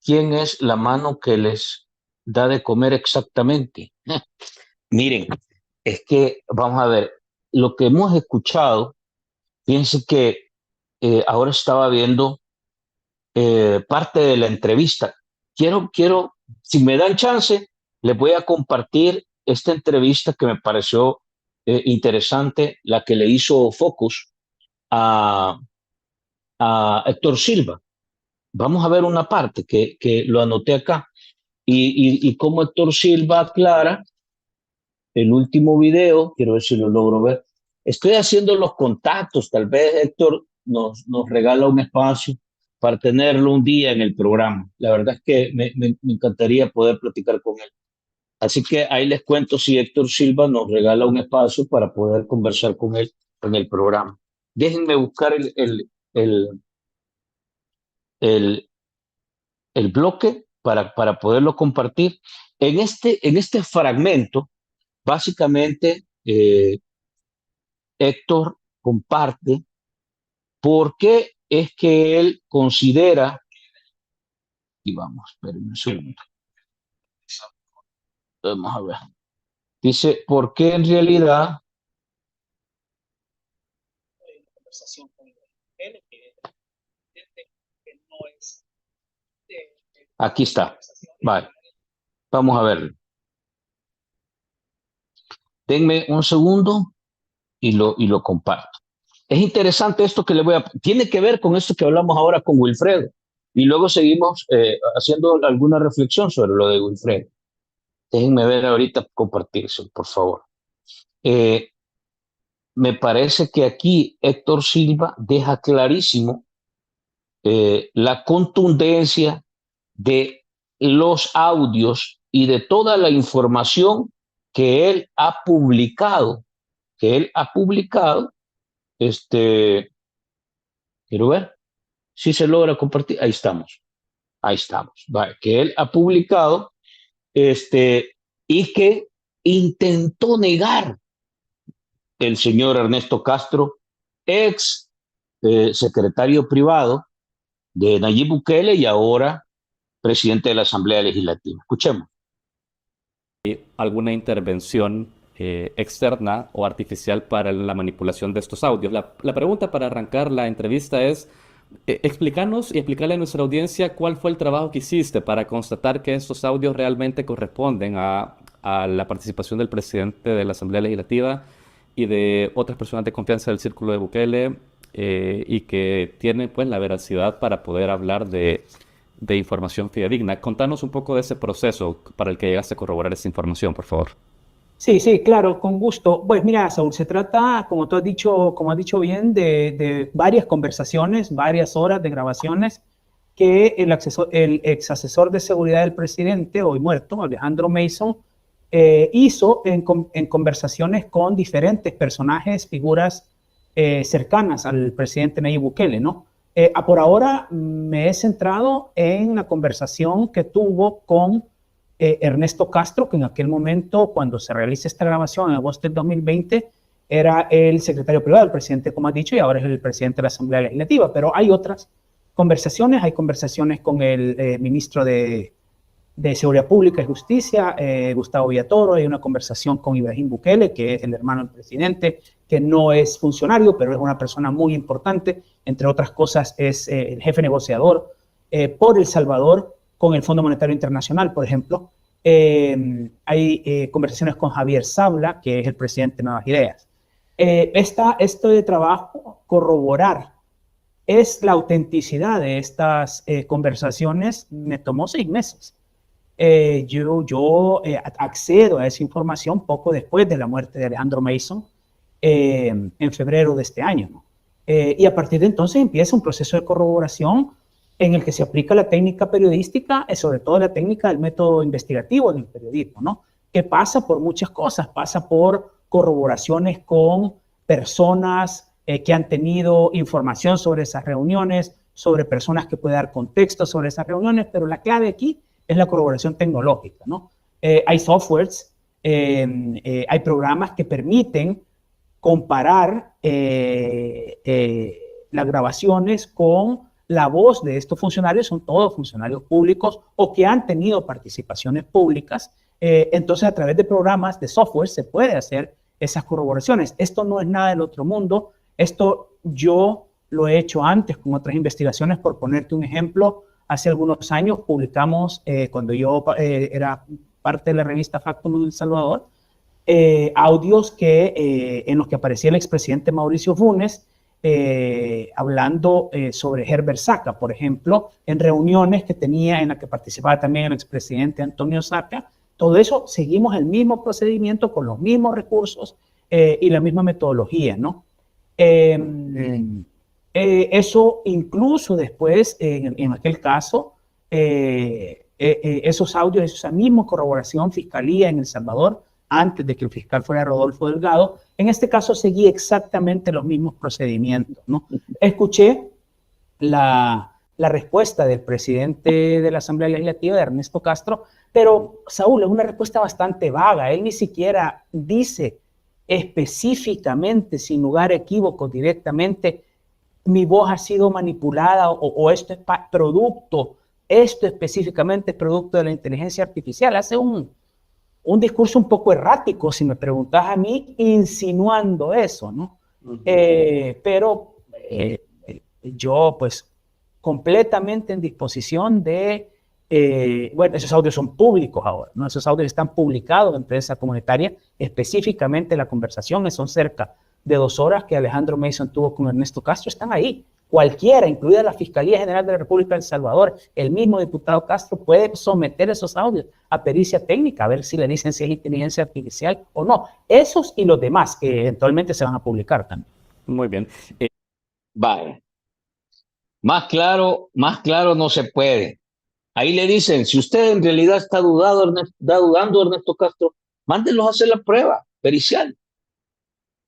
¿Quién es la mano que les da de comer exactamente? Miren, es que, vamos a ver, lo que hemos escuchado, fíjense que ahora estaba viendo parte de la entrevista. Si me dan chance, les voy a compartir esta entrevista que me pareció interesante, la que le hizo Focus a, a Héctor Silva. Vamos a ver una parte que lo anoté acá. Y cómo Héctor Silva aclara el último video, quiero ver si lo logro ver. Estoy haciendo los contactos, tal vez Héctor nos regala un espacio para tenerlo un día en el programa. La verdad es que me encantaría poder platicar con él. Así que ahí les cuento si Héctor Silva nos regala un espacio para poder conversar con él en el programa. Déjenme buscar el, el bloque para poderlo compartir. En este fragmento, básicamente, Héctor comparte por qué es que él considera, y vamos, espérenme un segundo, vamos a ver, dice, por qué en realidad, aquí está, vale, vamos a verlo. Denme un segundo y lo comparto. Es interesante esto que le voy a... Tiene que ver con esto que hablamos ahora con Wilfredo. Y luego seguimos haciendo alguna reflexión sobre lo de Wilfredo. Déjenme ver ahorita compartirse, por favor. Me parece que aquí Héctor Silva deja clarísimo la contundencia de los audios y de toda la información que él ha publicado, quiero ver si se logra compartir, ahí estamos, vale, que él ha publicado, y que intentó negar el señor Ernesto Castro, ex secretario privado de Nayib Bukele y ahora presidente de la Asamblea Legislativa. Escuchemos. ¿Alguna intervención externa o artificial para la manipulación de estos audios? La pregunta para arrancar la entrevista es, explícanos y explicarle a nuestra audiencia cuál fue el trabajo que hiciste para constatar que estos audios realmente corresponden a la participación del presidente de la Asamblea Legislativa y de otras personas de confianza del círculo de Bukele, y que tienen pues la veracidad para poder hablar de información fidedigna. Contanos un poco de ese proceso para el que llegaste a corroborar esa información, por favor. Sí, sí, claro, con gusto. Pues mira, Saúl, se trata, como tú has dicho, como has dicho bien, de varias conversaciones, varias horas de grabaciones que el ex asesor de seguridad del presidente, hoy muerto, Alejandro Mason, hizo en conversaciones con diferentes personajes, figuras cercanas al presidente Nayib Bukele, ¿no? Por ahora me he centrado en la conversación que tuvo con Ernesto Castro, que en aquel momento, cuando se realiza esta grabación, en agosto del 2020, era el secretario privado del presidente, como has dicho, y ahora es el presidente de la Asamblea Legislativa. Pero hay otras conversaciones, hay conversaciones con el ministro de de Seguridad Pública y Justicia, Gustavo Villatoro. Hay una conversación con Ibrahim Bukele, que es el hermano del presidente, que no es funcionario, pero es una persona muy importante. Entre otras cosas, es el jefe negociador por El Salvador con el Fondo Monetario Internacional, por ejemplo. Hay conversaciones con Javier Sabla, que es el presidente de Nuevas Ideas. Esto de trabajo, corroborar es la autenticidad de estas conversaciones, me tomó 6 meses. Yo accedo a esa información poco después de la muerte de Alejandro Mason, en febrero de este año, ¿no? Y a partir de entonces empieza un proceso de corroboración en el que se aplica la técnica periodística, sobre todo la técnica del método investigativo del periodismo, ¿no? Que pasa por muchas cosas, pasa por corroboraciones con personas que han tenido información sobre esas reuniones, sobre personas que pueden dar contexto sobre esas reuniones, pero la clave aquí es la corroboración tecnológica, ¿no? Hay softwares, hay programas que permiten comparar las grabaciones con la voz de estos funcionarios. Son todos funcionarios públicos o que han tenido participaciones públicas. Entonces, a través de programas de software se puede hacer esas corroboraciones. Esto no es nada del otro mundo. Esto yo lo he hecho antes con otras investigaciones. Por ponerte un ejemplo, hace algunos años publicamos, cuando yo era parte de la revista Factum en El Salvador, audios en los que aparecía el expresidente Mauricio Funes hablando sobre Herbert Saca, por ejemplo, en reuniones que tenía, en las que participaba también el expresidente Antonio Saca. Todo eso seguimos el mismo procedimiento con los mismos recursos y la misma metodología, ¿no? Eso incluso después, en aquel caso, esos audios, esa misma corroboración, Fiscalía en El Salvador, antes de que el fiscal fuera Rodolfo Delgado, en este caso seguí exactamente los mismos procedimientos, ¿no? Escuché la respuesta del presidente de la Asamblea Legislativa, de Ernesto Castro, pero, Saúl, es una respuesta bastante vaga. Él ni siquiera dice específicamente, sin lugar a equívocos, directamente, mi voz ha sido manipulada o esto es producto, esto específicamente es producto de la inteligencia artificial. Hace un discurso un poco errático, si me preguntas a mí, insinuando eso, ¿no? Pero yo, pues, completamente en disposición de, bueno, esos audios son públicos ahora, ¿no? Esos audios están publicados en prensa comunitaria, específicamente la conversación, son cerca de 2 horas que Alejandro Mason tuvo con Ernesto Castro, están ahí. Cualquiera, incluida la Fiscalía General de la República de El Salvador, el mismo diputado Castro puede someter esos audios a pericia técnica, a ver si le dicen si es inteligencia artificial o no. Esos y los demás que eventualmente se van a publicar también. Muy bien. Vale. Más claro no se puede. Ahí le dicen, si usted en realidad está dudando Ernesto Castro, mándenlos a hacer la prueba pericial.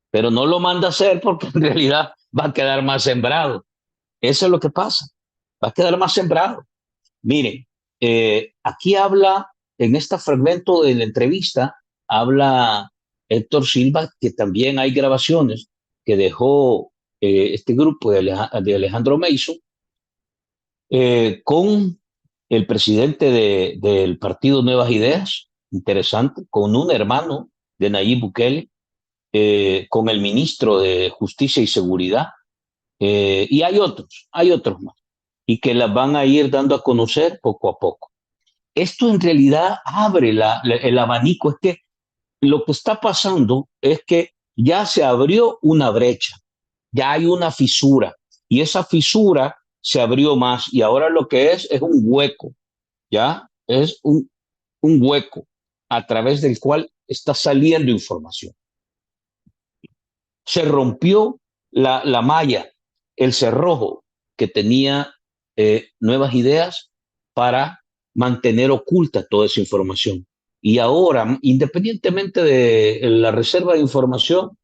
Pero no lo manda a hacer porque en realidad va a quedar más sembrado. Eso es lo que pasa. Va a quedar más sembrado. Miren, aquí habla, en este fragmento de la entrevista, habla Héctor Silva, que también hay grabaciones que dejó este grupo de Alejandro Mason con el presidente del partido Nuevas Ideas, interesante, con un hermano de Nayib Bukele, con el ministro de Justicia y Seguridad, y hay otros más, y que las van a ir dando a conocer poco a poco. Esto en realidad abre el abanico. Es que lo que está pasando es que ya se abrió una brecha, ya hay una fisura, y esa fisura se abrió más, y ahora lo que es un hueco, ya es un hueco a través del cual está saliendo información. Se rompió la malla, el cerrojo que tenía Nuevas Ideas para mantener oculta toda esa información. Y ahora, independientemente de la reserva de información,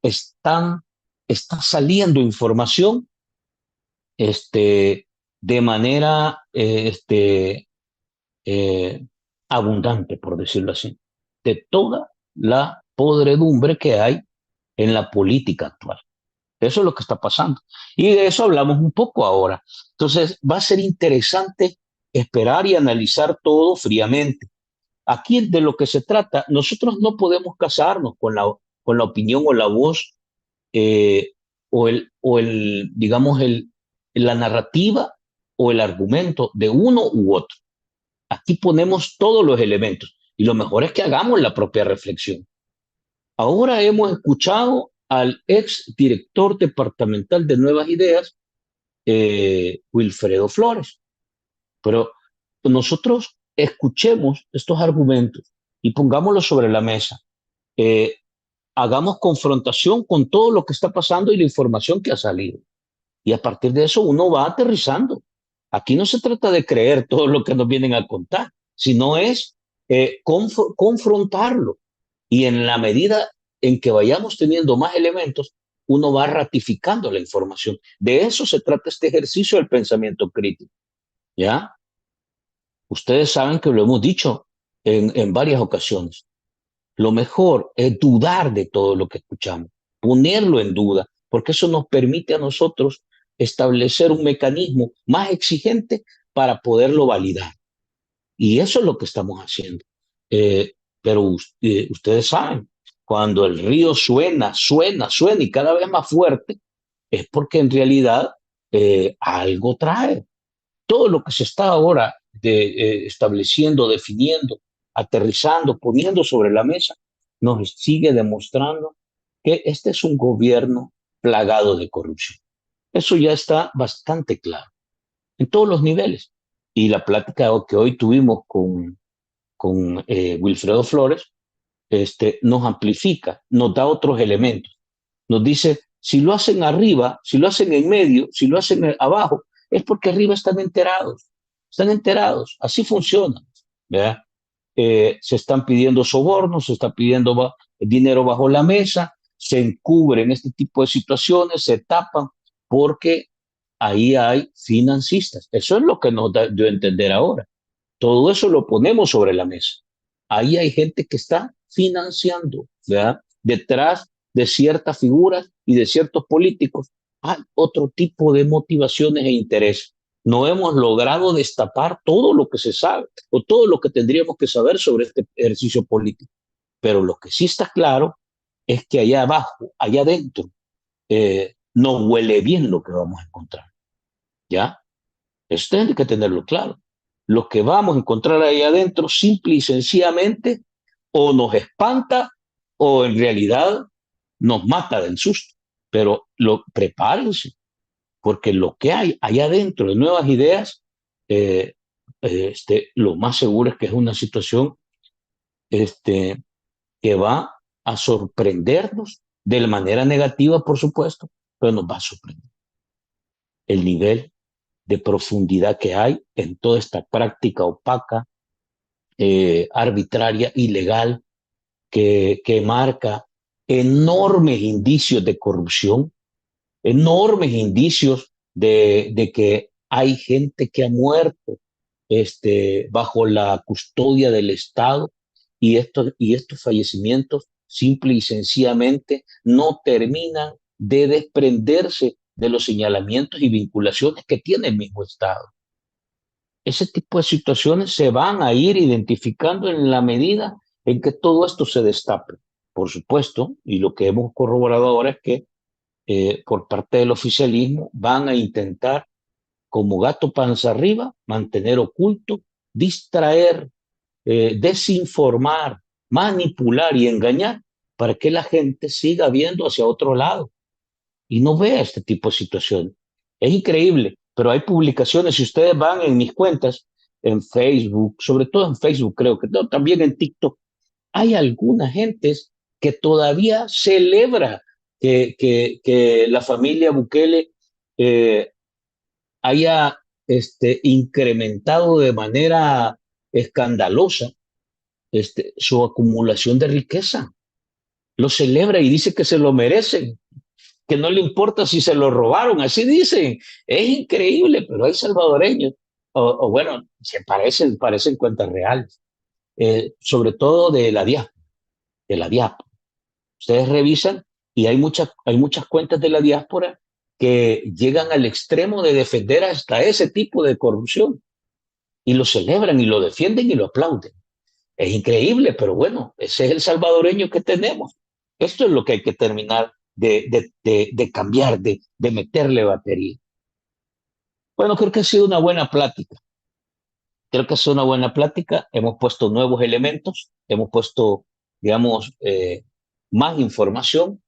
está saliendo información de manera abundante, por decirlo así, de toda la podredumbre que hay en la política actual. Eso es lo que está pasando. Y de eso hablamos un poco ahora. Entonces, va a ser interesante esperar y analizar todo fríamente. Aquí de lo que se trata, nosotros no podemos casarnos con la opinión o la voz eh, digamos, la narrativa o el argumento de uno u otro. Aquí ponemos todos los elementos y lo mejor es que hagamos la propia reflexión. Ahora hemos escuchado al ex director departamental de Nuevas Ideas, Wilfredo Flores, pero nosotros escuchemos estos argumentos y pongámoslos sobre la mesa. Hagamos confrontación con todo lo que está pasando y la información que ha salido. Y a partir de eso uno va aterrizando. Aquí no se trata de creer todo lo que nos vienen a contar, sino es confrontarlo. Y en la medida en que vayamos teniendo más elementos, uno va ratificando la información. De eso se trata este ejercicio del pensamiento crítico. ¿Ya? Ustedes saben que lo hemos dicho en varias ocasiones. Lo mejor es dudar de todo lo que escuchamos, ponerlo en duda, porque eso nos permite a nosotros establecer un mecanismo más exigente para poderlo validar. Y eso es lo que estamos haciendo. Pero ustedes saben, cuando el río suena y cada vez más fuerte, es porque en realidad algo trae. Todo lo que se está ahora estableciendo, definiendo, aterrizando, poniendo sobre la mesa, nos sigue demostrando que este es un gobierno plagado de corrupción. Eso ya está bastante claro en todos los niveles. Y la plática que hoy tuvimos con Wilfredo Flores nos amplifica, nos da otros elementos. Nos dice, si lo hacen arriba, si lo hacen en medio, si lo hacen abajo, es porque arriba están enterados, así funciona. ¿Verdad? Se están pidiendo sobornos, se está pidiendo dinero bajo la mesa, se encubren este tipo de situaciones, se tapan, porque ahí hay financistas. Eso es lo que nos dio a entender ahora. Todo eso lo ponemos sobre la mesa. Ahí hay gente que está financiando, ¿verdad? Detrás de ciertas figuras y de ciertos políticos hay otro tipo de motivaciones e intereses. No hemos logrado destapar todo lo que se sabe o todo lo que tendríamos que saber sobre este ejercicio político. Pero lo que sí está claro es que allá abajo, allá adentro, no huele bien lo que vamos a encontrar. ¿Ya? Eso tienen que tenerlo claro. Lo que vamos a encontrar ahí adentro, simple y sencillamente, o nos espanta o en realidad nos mata del susto. Pero prepárense, porque lo que hay allá adentro de Nuevas Ideas, lo más seguro es que es una situación que va a sorprendernos de la manera negativa, por supuesto, pero nos va a sorprender. El nivel de profundidad que hay en toda esta práctica opaca, arbitraria, ilegal, que marca enormes indicios de corrupción, enormes indicios de que hay gente que ha muerto bajo la custodia del Estado y estos fallecimientos simple y sencillamente no terminan de desprenderse de los señalamientos y vinculaciones que tiene el mismo Estado. Ese tipo de situaciones se van a ir identificando en la medida en que todo esto se destape. Por supuesto, y lo que hemos corroborado ahora es que por parte del oficialismo van a intentar, como gato panza arriba, mantener oculto, distraer, desinformar, manipular y engañar para que la gente siga viendo hacia otro lado y no vea este tipo de situaciones. Es increíble, pero hay publicaciones, si ustedes van en mis cuentas, en Facebook, sobre todo en Facebook creo que no, también en TikTok, hay algunas gentes que todavía celebra que la familia Bukele haya incrementado de manera escandalosa su acumulación de riqueza. Lo celebra y dice que se lo merecen, que no le importa si se lo robaron, así dicen. Es increíble, pero hay salvadoreños, o bueno, parecen cuentas reales, sobre todo de la diáspora. Ustedes revisan y hay muchas cuentas de la diáspora que llegan al extremo de defender hasta ese tipo de corrupción. y lo celebran y lo defienden y lo aplauden. Es increíble, pero bueno, ese es el salvadoreño que tenemos. Esto es lo que hay que terminar de cambiar, de meterle batería. Bueno, creo que ha sido una buena plática. Creo que ha sido una buena plática. Hemos puesto nuevos elementos, hemos puesto, digamos, más información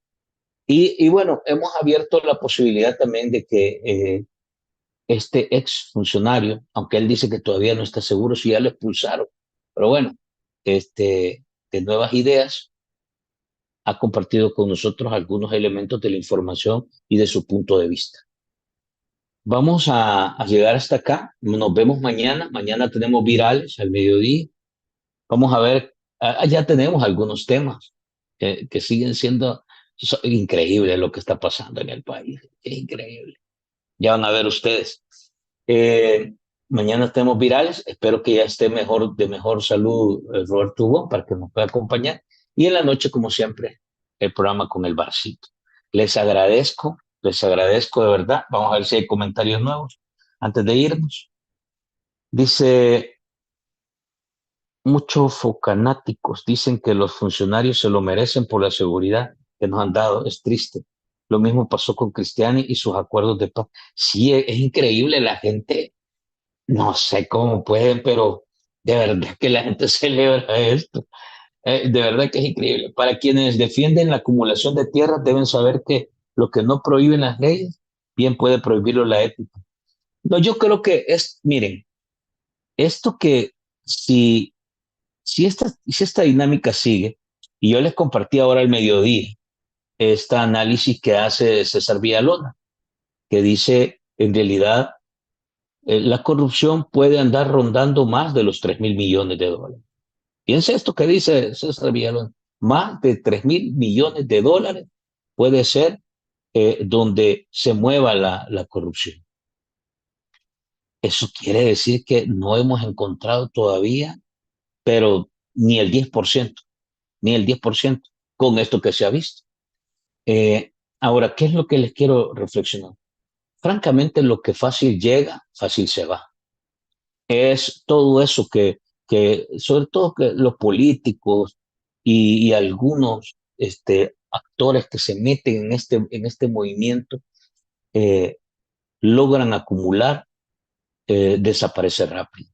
y bueno, hemos abierto la posibilidad también de que este ex funcionario, aunque él dice que todavía no está seguro si ya lo expulsaron, pero bueno, de nuevas ideas, ha compartido con nosotros algunos elementos de la información y de su punto de vista. Vamos a llegar hasta acá. Nos vemos mañana. Mañana tenemos virales al mediodía. Vamos a ver, ya tenemos algunos temas que siguen siendo increíbles lo que está pasando en el país. Es increíble. Ya van a ver ustedes. Eh, Mañana tenemos virales. Espero que ya esté mejor, de mejor salud Roberto Hugo para que nos pueda acompañar. Y en la noche, como siempre, el programa con el barcito. Les agradezco de verdad. Vamos a ver si hay comentarios nuevos antes de irnos. Dice, muchos focanáticos dicen que los funcionarios se lo merecen por la seguridad que nos han dado. Es triste. Lo mismo pasó con Cristiani y sus acuerdos de paz. Sí, es increíble la gente. No sé cómo pueden, pero de verdad que la gente celebra esto. De verdad que es increíble. Para quienes defienden la acumulación de tierras, deben saber que lo que no prohíben las leyes, bien puede prohibirlo la ética. No, yo creo que miren, esto que si esta dinámica sigue, y yo les compartí ahora al mediodía este análisis que hace César Villalona, que dice, en realidad, la corrupción puede andar rondando más de los 3.000 millones de dólares. Piensa esto que dice César Villalón, más de 3.000 millones de dólares puede ser donde se mueva la corrupción. Eso quiere decir que no hemos encontrado todavía, pero ni el 10% con esto que se ha visto. Ahora, ¿qué es lo que les quiero reflexionar? Francamente, lo que fácil llega, fácil se va. Es todo eso que sobre todo que los políticos y algunos actores que se meten en este movimiento eh, logran acumular, desaparece rápido.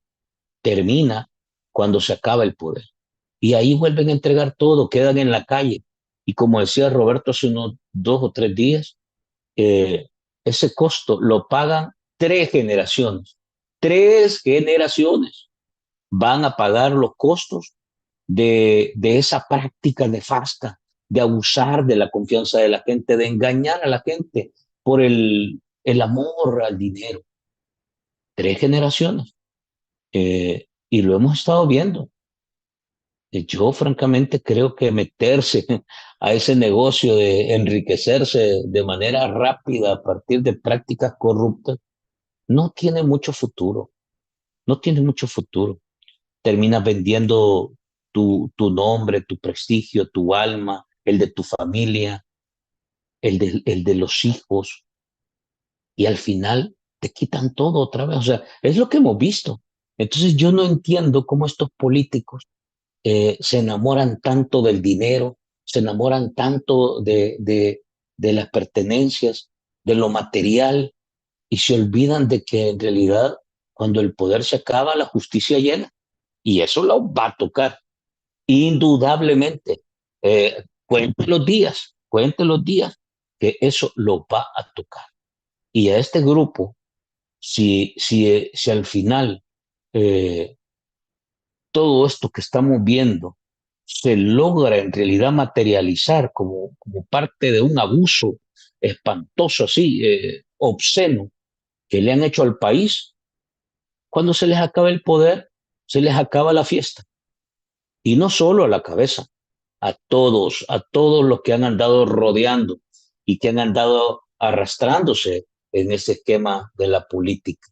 Termina cuando se acaba el poder. Y ahí vuelven a entregar todo, quedan en la calle. Y como decía Roberto hace unos 2 o 3 días, ese costo lo pagan 3 generaciones. 3 generaciones van a pagar los costos de esa práctica nefasta, de abusar de la confianza de la gente, de engañar a la gente por el amor al dinero. 3 generaciones. Y lo hemos estado viendo. Yo francamente creo que meterse a ese negocio de enriquecerse de manera rápida a partir de prácticas corruptas no tiene mucho futuro, no tiene mucho futuro. Terminas vendiendo tu nombre, tu prestigio, tu alma, el de tu familia, el de los hijos, y al final te quitan todo otra vez. O sea, es lo que hemos visto. Entonces yo no entiendo cómo estos políticos se enamoran tanto del dinero, se enamoran tanto de las pertenencias, de lo material, y se olvidan de que en realidad cuando el poder se acaba, la justicia llega, y eso lo va a tocar, indudablemente. Cuente los días que eso lo va a tocar. Y a este grupo, si al final eh, todo esto que estamos viendo se logra en realidad materializar como parte de un abuso espantoso, así, obsceno, que le han hecho al país, cuando se les acaba el poder, se les acaba la fiesta. Y no solo a la cabeza, a todos los que han andado rodeando y que han andado arrastrándose en ese esquema de la política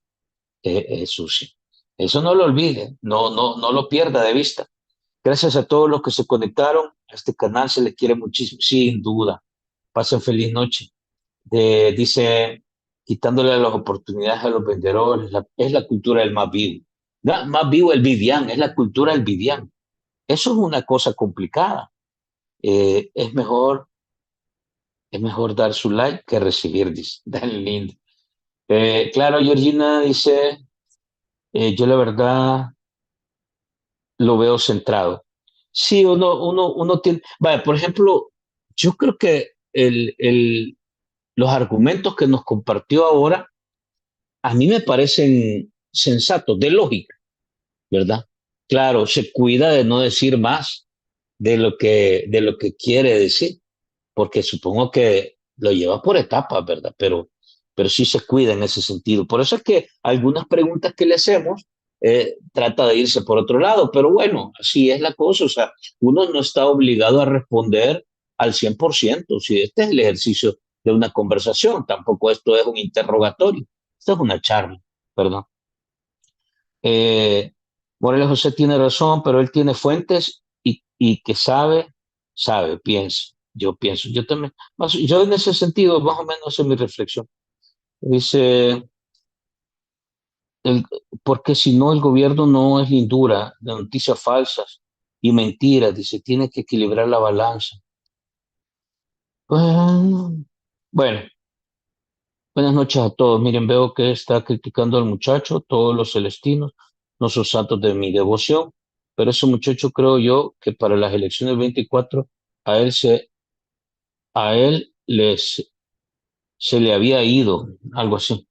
sucia. Eso no lo olvide, no lo pierda de vista. Gracias a todos los que se conectaron. A este canal se les quiere muchísimo, sin duda. Pasen feliz noche. Dice, quitándole las oportunidades a los vendedores, es la cultura del más vivo. Más vivo el Vivian, es la cultura del Vivian. Eso es una cosa complicada. Eh, es mejor, es mejor dar su like que recibir, dice. Tan lindo. Claro, Georgina dice, yo la verdad lo veo centrado. Sí, uno tiene, vaya, por ejemplo, yo creo que los argumentos que nos compartió ahora a mí me parecen sensatos, de lógica, ¿verdad? Claro, se cuida de no decir más de lo que quiere decir, porque supongo que lo lleva por etapas, ¿verdad? Pero sí se cuida en ese sentido. Por eso es que algunas preguntas que le hacemos trata de irse por otro lado, pero bueno, así es la cosa, o sea, uno no está obligado a responder al 100%, si este es el ejercicio de una conversación, tampoco esto es un interrogatorio, esto es una charla, perdón. Eh, Morelos José tiene razón, pero él tiene fuentes y que sabe, pienso. Yo también, yo en ese sentido, más o menos es mi reflexión. Dice, el, porque si no, el gobierno no es lindura de noticias falsas y mentiras, dice, tiene que equilibrar la balanza. Bueno, bueno, buenas noches a todos. Miren, veo que está criticando al muchacho, todos los celestinos, no son santos de mi devoción, pero ese muchacho creo yo que para las elecciones 24 a él se, a él se le había ido, algo así.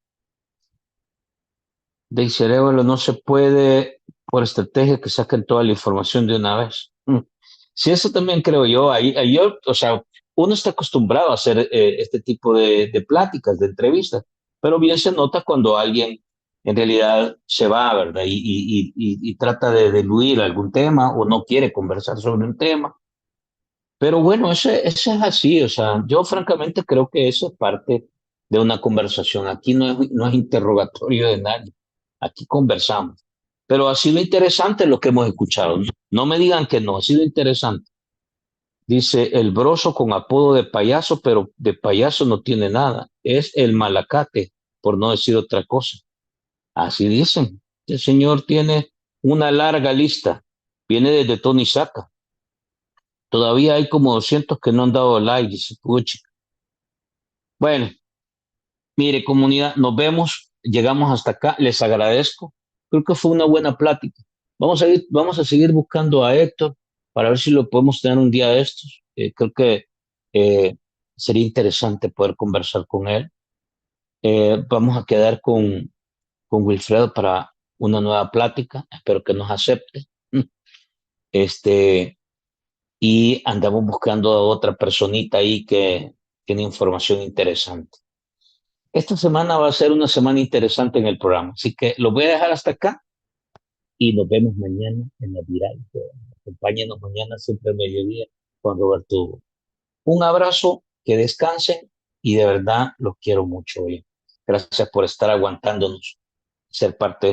De cerebro no se puede por estrategia que saquen toda la información de una vez. Sí, eso también creo yo. Ahí yo, o sea, uno está acostumbrado a hacer este tipo de pláticas, de entrevistas, pero bien se nota cuando alguien en realidad se va, ¿verdad? Y trata de diluir algún tema o no quiere conversar sobre un tema. Pero bueno, ese es así, o sea, yo francamente creo que eso es parte de una conversación. Aquí no es interrogatorio de nadie, aquí conversamos. Pero ha sido interesante lo que hemos escuchado. No me digan que no, ha sido interesante. Dice el broso con apodo de payaso, pero de payaso no tiene nada. Es el malacate, por no decir otra cosa. Así dicen. El señor tiene una larga lista. Viene desde Tony Saca. Todavía hay como 200 que no han dado like, dice, pucha. Bueno, mire, comunidad, nos vemos, llegamos hasta acá, les agradezco. Creo que fue una buena plática. Vamos a seguir buscando a Héctor para ver si lo podemos tener un día de estos. Creo que eh, sería interesante poder conversar con él. Vamos a quedar con Wilfredo para una nueva plática. Espero que nos acepte. Este, y andamos buscando a otra personita ahí que tiene información interesante. Esta semana va a ser una semana interesante en el programa, así que lo voy a dejar hasta acá y nos vemos mañana en la viral. Acompáñenos mañana siempre a mediodía con Roberto Hugo. Un abrazo, que descansen y de verdad los quiero mucho hoy. Gracias por estar aguantándonos, ser parte de